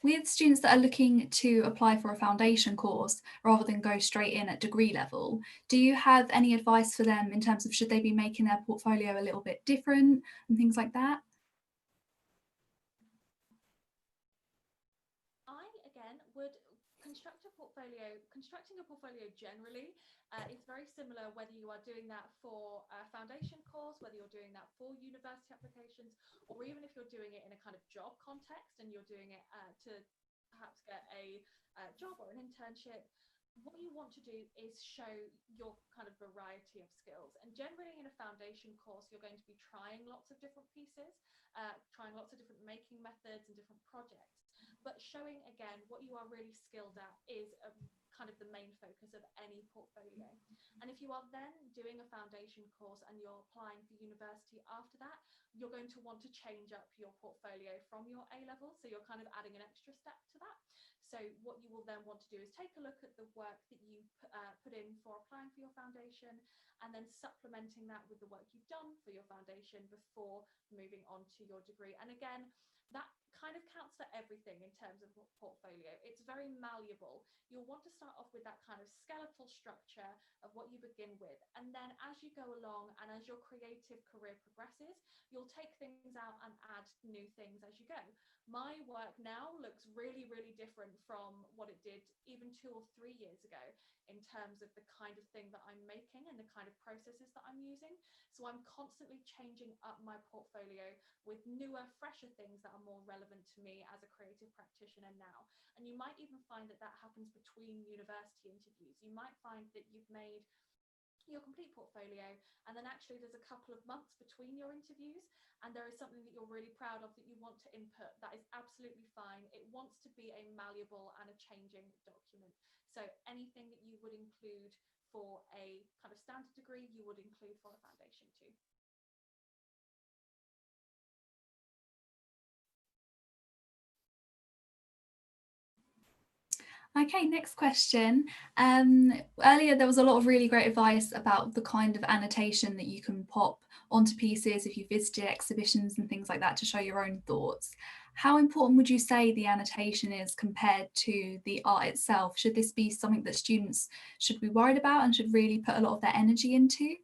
with students that are looking to apply for a foundation course rather than go straight in at degree level, do you have any advice for them in terms of should they be making their portfolio a little bit different and things like that? I, again, would constructing a portfolio generally is very similar whether you are doing that for a foundation course, whether you're doing that for university applications, or even if you're doing it in a kind of job context and you're doing it to perhaps get a job or an internship. What you want to do is show your kind of variety of skills. And generally in a foundation course, you're going to be trying lots of different pieces, trying lots of different making methods and different projects. But showing, again, what you are really skilled at is kind of the main focus of any portfolio. And if you are then doing a foundation course and you're applying for university after that, you're going to want to change up your portfolio from your A-level. So you're kind of adding an extra step to that. So what you will then want to do is take a look at the work that you put in for applying for your foundation, and then supplementing that with the work you've done for your foundation before moving on to your degree. And again, that kind of counts for everything in terms of portfolio. It's very malleable. You'll want to start off with that kind of skeletal structure of what you begin with. And then as you go along and as your creative career progresses, you'll take things out and add new things as you go. My work now looks really, really different from what it did even 2 or 3 years ago in terms of the kind of thing that I'm making and the kind of processes that I'm using. So I'm constantly changing up my portfolio with newer, fresher things that are more relevant to me as a creative practitioner now. And you might even find that that happens between university interviews. You might find that you've made your complete portfolio and then actually there's a couple of months between your interviews and there is something that you're really proud of that you want to input. That is absolutely fine. It wants to be a malleable and a changing document. So anything that you would include for a kind of standard degree, you would include for a foundation too. Okay, next question. Earlier there was a lot of really great advice about the kind of annotation that you can pop onto pieces if you visited exhibitions and things like that to show your own thoughts. How important would you say the annotation is compared to the art itself? Should this be something that students should be worried about and should really put a lot of their energy into?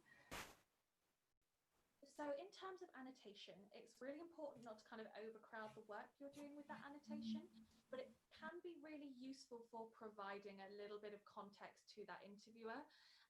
So in terms of annotation, it's really important not to kind of overcrowd the work you're doing with that annotation, but it can be really useful for providing a little bit of context to that interviewer.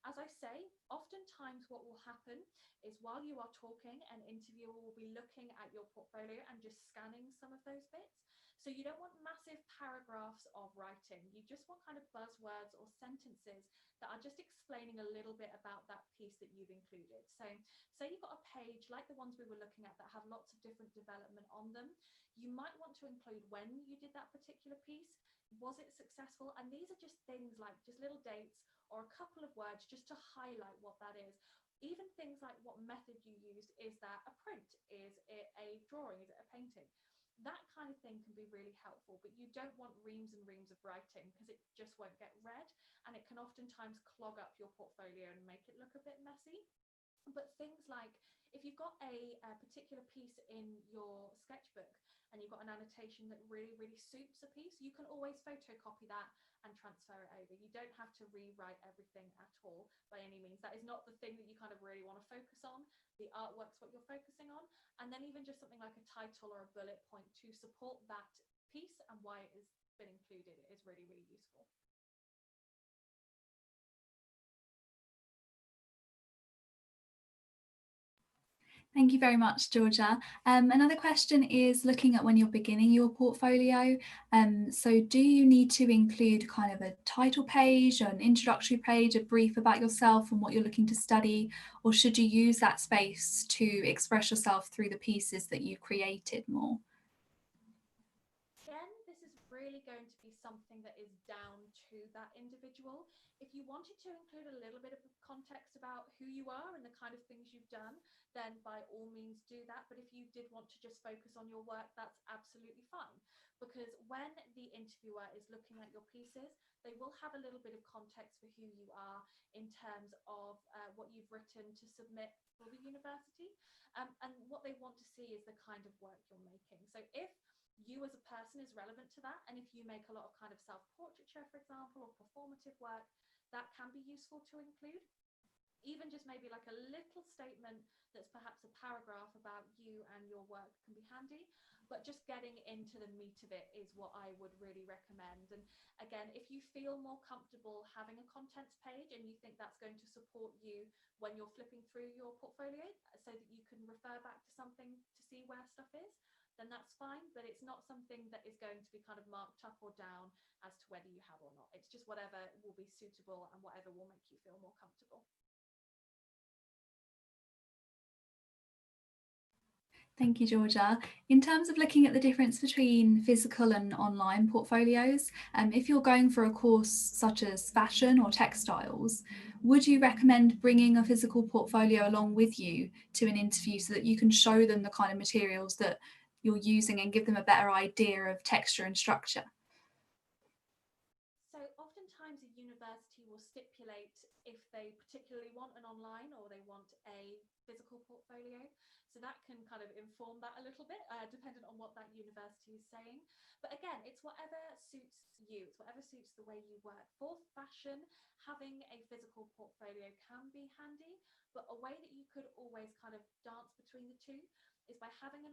As I say, oftentimes what will happen is while you are talking, an interviewer will be looking at your portfolio and just scanning some of those bits. So you don't want massive paragraphs of writing. You just want kind of buzzwords or sentences that are just explaining a little bit about that piece that you've included. So say you've got a page like the ones we were looking at that have lots of different development on them. You might want to include when you did that particular piece. Was it successful? And these are just things like just little dates or a couple of words just to highlight what that is. Even things like what method you used. Is that a print? Is it a drawing? Is it a painting? That kind of thing can be really helpful, but you don't want reams and reams of writing because it just won't get read and it can oftentimes clog up your portfolio and make it look a bit messy. But things like if you've got a particular piece in your sketchbook and you've got an annotation that really, really suits a piece, you can always photocopy that and transfer it over. You don't have to rewrite everything at all by any means. That is not the thing that you kind of really want to focus on. The artwork's what you're focusing on. And then even just something like a title or a bullet point to support that piece and why it has been included is really, really useful. Thank you very much, Georgia. Another question is looking at when you're beginning your portfolio. So do you need to include kind of a title page, or an introductory page, a brief about yourself and what you're looking to study, or should you use that space to express yourself through the pieces that you've created more? Again, this is really going to be something that is down to that individual. If you wanted to include a little bit of context about who you are and the kind of things you've done, then by all means do that. But if you did want to just focus on your work, that's absolutely fine. Because when the interviewer is looking at your pieces, they will have a little bit of context for who you are in terms of what you've written to submit for the university. And what they want to see is the kind of work you're making. So if you as a person is relevant to that, and if you make a lot of kind of self-portraiture, for example, or performative work, that can be useful to include. Even just maybe like a little statement that's perhaps a paragraph about you and your work can be handy, but just getting into the meat of it is what I would really recommend. And again, if you feel more comfortable having a contents page and you think that's going to support you when you're flipping through your portfolio so that you can refer back to something to see where stuff is, then that's fine, but it's not something that is going to be kind of marked up or down as to whether you have or not. It's just whatever will be suitable and whatever will make you feel more comfortable. Thank you, Georgia. In terms of looking at the difference between physical and online portfolios, if you're going for a course such as fashion or textiles, would you recommend bringing a physical portfolio along with you to an interview so that you can show them the kind of materials that you're using and give them a better idea of texture and structure? So oftentimes a university will stipulate if they particularly want an online or they want a physical portfolio. So So that can kind of inform that a little bit, dependent on what that university is saying. But again, it's whatever suits you, it's whatever suits the way you work. For fashion, having a physical portfolio can be handy, but a way that you could always kind of dance between the two is by having an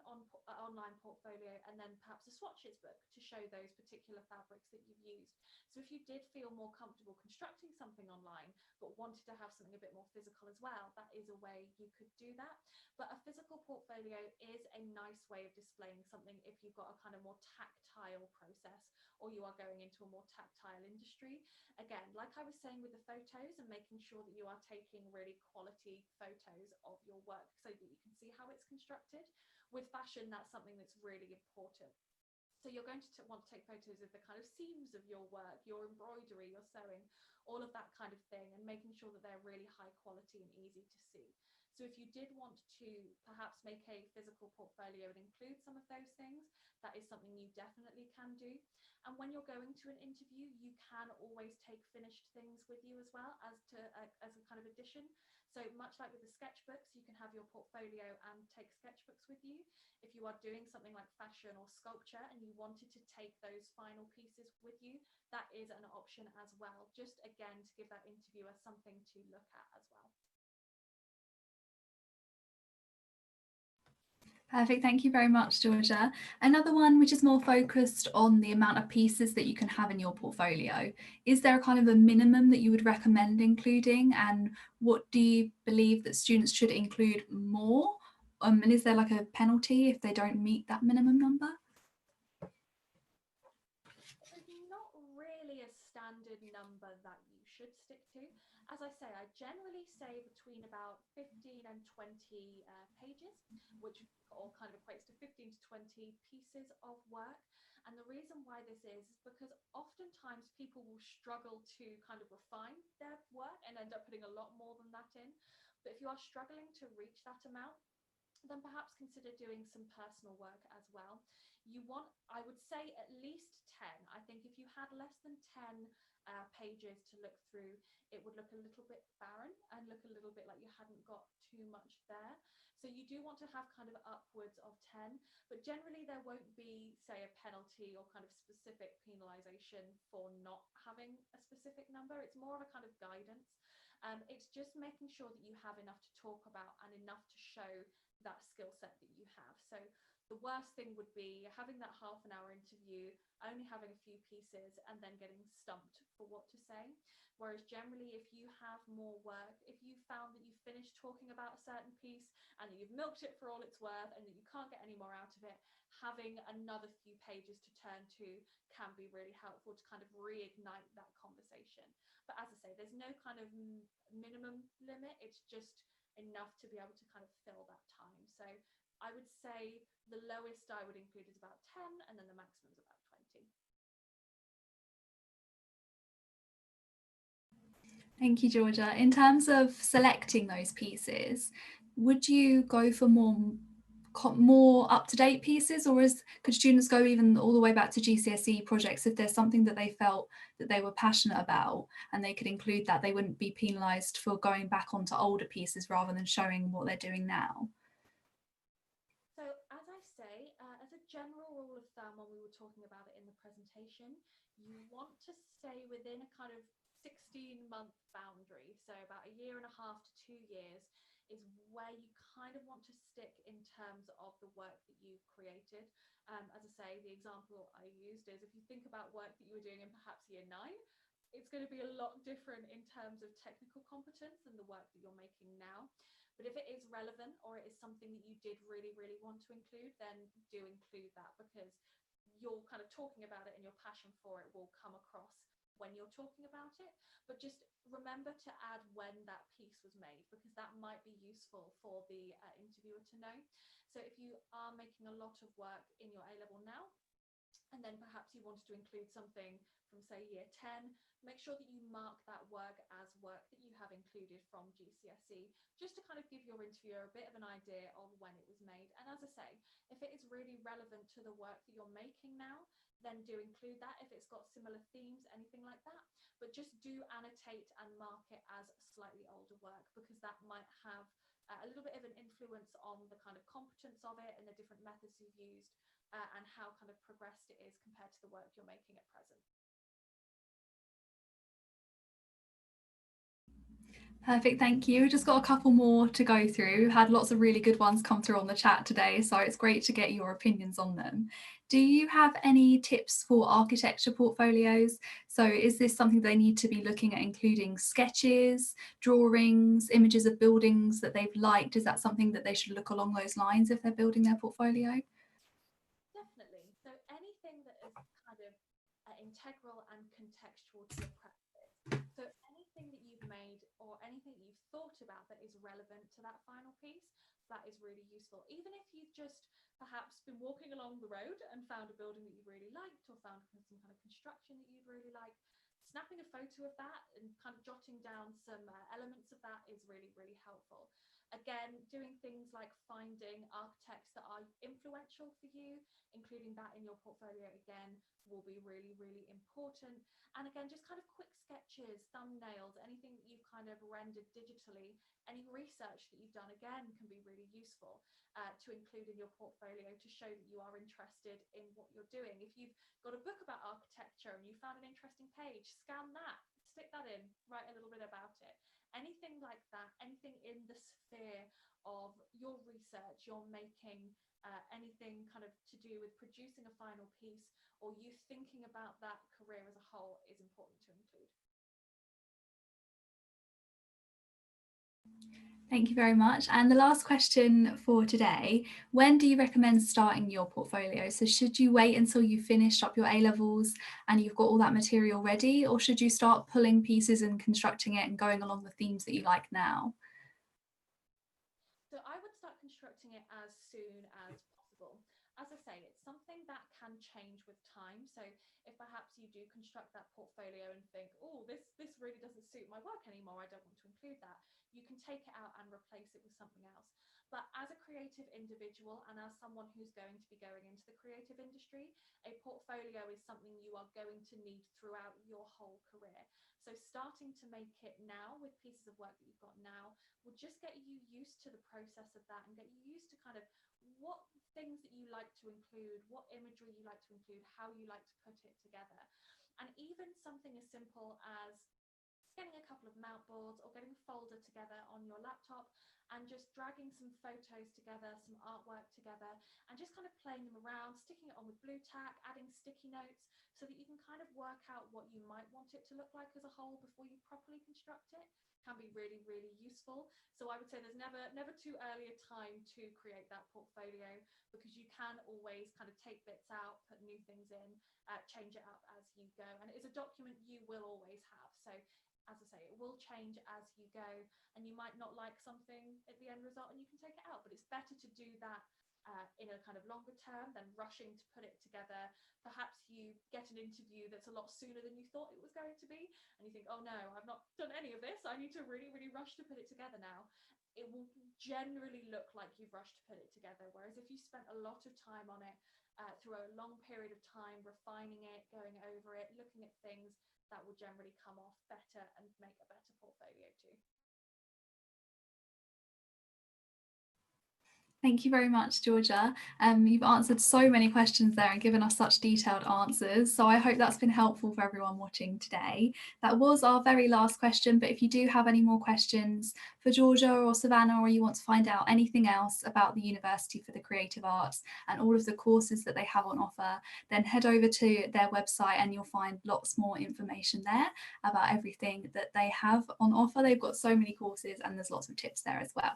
online portfolio and then perhaps a swatches book to show those particular fabrics that you've used. So if you did feel more comfortable constructing something online, but wanted to have something a bit more physical as well, that is a way you could do that. But a physical portfolio is a nice way of displaying something if you've got a kind of more tactile process, or you are going into a more tactile industry. Again, like I was saying with the photos, and making sure that you are taking really quality photos of your work so that you can see how it's constructed. With fashion, that's something that's really important. So you're going to want to take photos of the kind of seams of your work, your embroidery, your sewing, all of that kind of thing, and making sure that they're really high quality and easy to see. So if you did want to perhaps make a physical portfolio and include some of those things, that is something you definitely can do. And when you're going to an interview, you can always take finished things with you as well as a kind of addition. So much like with the sketchbooks, you can have your portfolio and take sketchbooks with you. If you are doing something like fashion or sculpture and you wanted to take those final pieces with you, that is an option as well. Just again, to give that interviewer something to look at as well. Perfect. Thank you very much, Georgia. Another one which is more focused on the amount of pieces that you can have in your portfolio. Is there a kind of a minimum that you would recommend including? And what do you believe that students should include more? And is there like a penalty if they don't meet that minimum number? There's not really a standard number that you should stick to. As I say, I generally say between about 15 and 20 pages, which all kind of equates to 15 to 20 pieces of work. And the reason why this is because oftentimes people will struggle to kind of refine their work and end up putting a lot more than that in. But if you are struggling to reach that amount, then perhaps consider doing some personal work as well. You want, I would say, at least 10. I think if you had less than 10 pages to look through, it would look a little bit barren and look a little bit like you hadn't got too much there. So you do want to have kind of upwards of 10, but generally there won't be, say, a penalty or kind of specific penalisation for not having a specific number. It's more of a kind of guidance. It's just making sure that you have enough to talk about and enough to show that skill set that you have. So the worst thing would be having that half an hour interview, only having a few pieces and then getting stumped for what to say. Whereas generally, if you have more work, if you found that you finished talking about a certain piece and that you've milked it for all it's worth and that you can't get any more out of it, having another few pages to turn to can be really helpful to kind of reignite that conversation. But as I say, there's no kind of minimum limit. It's just enough to be able to kind of fill that time. So I would say the lowest I would include is about 10 and then the maximum is about 20. Thank you, Georgia. In terms of selecting those pieces, would you go for more up-to-date pieces, or could students go even all the way back to GCSE projects if there's something that they felt that they were passionate about and they could include that, they wouldn't be penalised for going back onto older pieces rather than showing what they're doing now? So as I say, as a general rule of thumb, when we were talking about it in the presentation, you want to stay within a kind of 16-month boundary. So about a year and a half to 2 years is where you kind of want to stick in terms of the work that you've created. As I say, the example I used is if you think about work that you were doing in perhaps year 9, it's going to be a lot different in terms of technical competence than the work that you're making now. But if it is relevant or it is something that you did really, really want to include, then do include that, because you're kind of talking about it and your passion for it will come across when you're talking about it. But just remember to add when that piece was made, because that might be useful for the interviewer to know. So if you are making a lot of work in your A-level now, and then perhaps you wanted to include something from, say, year 10, make sure that you mark that work as work that you have included from GCSE, just to kind of give your interviewer a bit of an idea of when it was made. And as I say, if it is really relevant to the work that you're making now, then do include that. If it's got similar themes, anything like that, but just do annotate and mark it as slightly older work, because that might have a a little bit of an influence on the kind of competence of it and the different methods you've used, and how kind of progressed it is compared to the work you're making at present. Perfect, thank you. We've just got a couple more to go through. We've had lots of really good ones come through on the chat today, so it's great to get your opinions on them. Do you have any tips for architecture portfolios? So is this something they need to be looking at, including sketches, drawings, images of buildings that they've liked? Is that something that they should look along those lines if they're building their portfolio? Definitely. So anything that is kind of integral and contextual to your practice. So anything that you've made or anything you've thought about that is relevant to that final piece, that is really useful. Even if you've just perhaps been walking along the road and found a building that you really liked, or found some kind of construction that you'd really like, snapping a photo of that and kind of jotting down some elements of that is really, really helpful. Again, doing things like finding architects that are influential for you, including that in your portfolio again, will be really, really important. And again, just kind of quick sketches, thumbnails, anything that you've kind of rendered digitally, any research that you've done, again, can be really useful to include in your portfolio to show that you are interested in what you're doing. If you've got a book about architecture and you found an interesting page, scan that, stick that in, write a little bit about it. Anything like that, anything in the sphere of your research, you're making, anything kind of to do with producing a final piece or you thinking about that career as a whole is important to include. Thank you very much. And the last question for today, when do you recommend starting your portfolio? So should you wait until you've finished up your A-levels and you've got all that material ready, or should you start pulling pieces and constructing it and going along the themes that you like now? So I would start constructing it as soon as possible. As I say, it's something that can change with time. So if perhaps you do construct that portfolio and think, oh, this really doesn't suit my work anymore, I don't want to include that, you can take it out and replace it with something else. But as a creative individual and as someone who's going to be going into the creative industry, a portfolio is something you are going to need throughout your whole career. So starting to make it now with pieces of work that you've got now will just get you used to the process of that and get you used to kind of what things that you like to include, what imagery you like to include, how you like to put it together. And even something as simple as getting a couple of mount boards or getting a folder together on your laptop and just dragging some photos together, some artwork together, and just kind of playing them around, sticking it on with blue tack, adding sticky notes, so that you can kind of work out what you might want it to look like as a whole before you properly construct it, can be really, really useful. So I would say there's never too early a time to create that portfolio, because you can always kind of take bits out, put new things in, change it up as you go. And it is a document you will always have. So as I say, it will change as you go, and you might not like something at the end result and you can take it out, but it's better to do that in a kind of longer term than rushing to put it together. Perhaps you get an interview that's a lot sooner than you thought it was going to be, and you think, oh no, I've not done any of this, I need to really, really rush to put it together now. It will generally look like you've rushed to put it together, whereas if you spent a lot of time on it through a long period of time, refining it, going over it, looking at things, that will generally come off better and make a better portfolio too. Thank you very much, Georgia. You've answered so many questions there and given us such detailed answers. So I hope that's been helpful for everyone watching today. That was our very last question, but if you do have any more questions for Georgia or Savannah, or you want to find out anything else about the University for the Creative Arts and all of the courses that they have on offer, then head over to their website and you'll find lots more information there about everything that they have on offer. They've got so many courses and there's lots of tips there as well.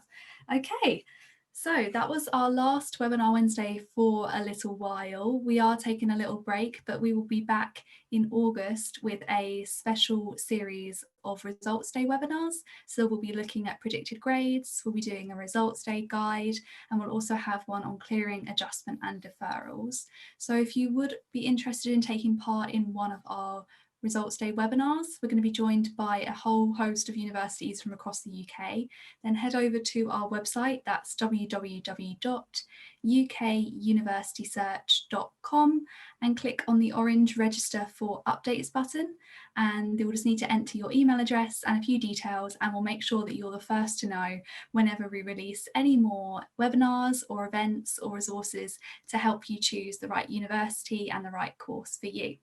Okay. So that was our last webinar Wednesday for a little while. We are taking a little break, but we will be back in August with a special series of results day webinars. So we'll be looking at predicted grades, we'll be doing a results day guide, and we'll also have one on clearing, adjustment and deferrals. So if you would be interested in taking part in one of our Results Day webinars. We're going to be joined by a whole host of universities from across the UK. Then head over to our website, that's www.ukuniversitysearch.com, and click on the orange register for updates button, and you'll just need to enter your email address and a few details, and we'll make sure that you're the first to know whenever we release any more webinars or events or resources to help you choose the right university and the right course for you.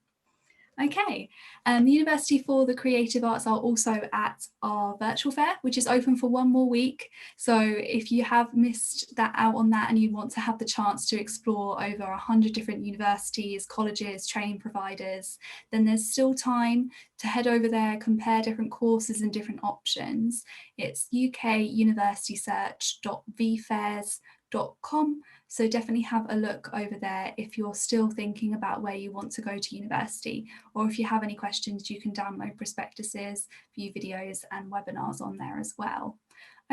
Okay, the University for the Creative Arts are also at our virtual fair, which is open for one more week. So if you have missed that out on that and you want to have the chance to explore over 100 different universities, colleges, training providers, then there's still time to head over there, compare different courses and different options. It's ukuniversitysearch.vfairs.com. So definitely have a look over there if you're still thinking about where you want to go to university, or if you have any questions, you can download prospectuses, view videos and webinars on there as well.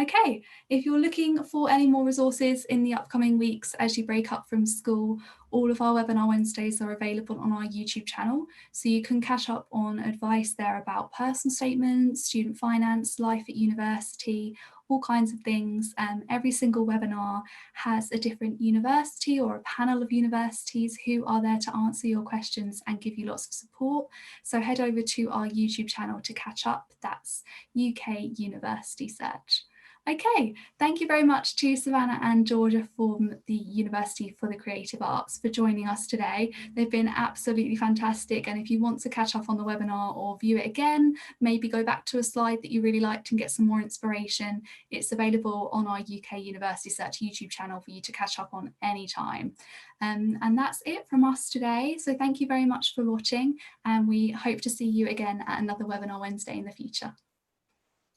Okay, if you're looking for any more resources in the upcoming weeks as you break up from school, all of our Webinar Wednesdays are available on our YouTube channel, so you can catch up on advice there about personal statements, student finance, life at university, all kinds of things. Every single webinar has a different university or a panel of universities who are there to answer your questions and give you lots of support. So head over to our YouTube channel to catch up. That's UK University Search. Okay, thank you very much to Savannah and Georgia from the University for the Creative Arts for joining us today. They've been absolutely fantastic, and if you want to catch up on the webinar or view it again, maybe go back to a slide that you really liked and get some more inspiration, it's available on our UK University Search YouTube channel for you to catch up on anytime. And that's it from us today. So thank you very much for watching, and we hope to see you again at another Webinar Wednesday in the future.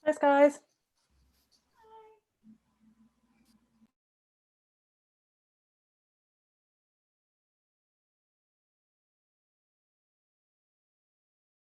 Thanks, guys.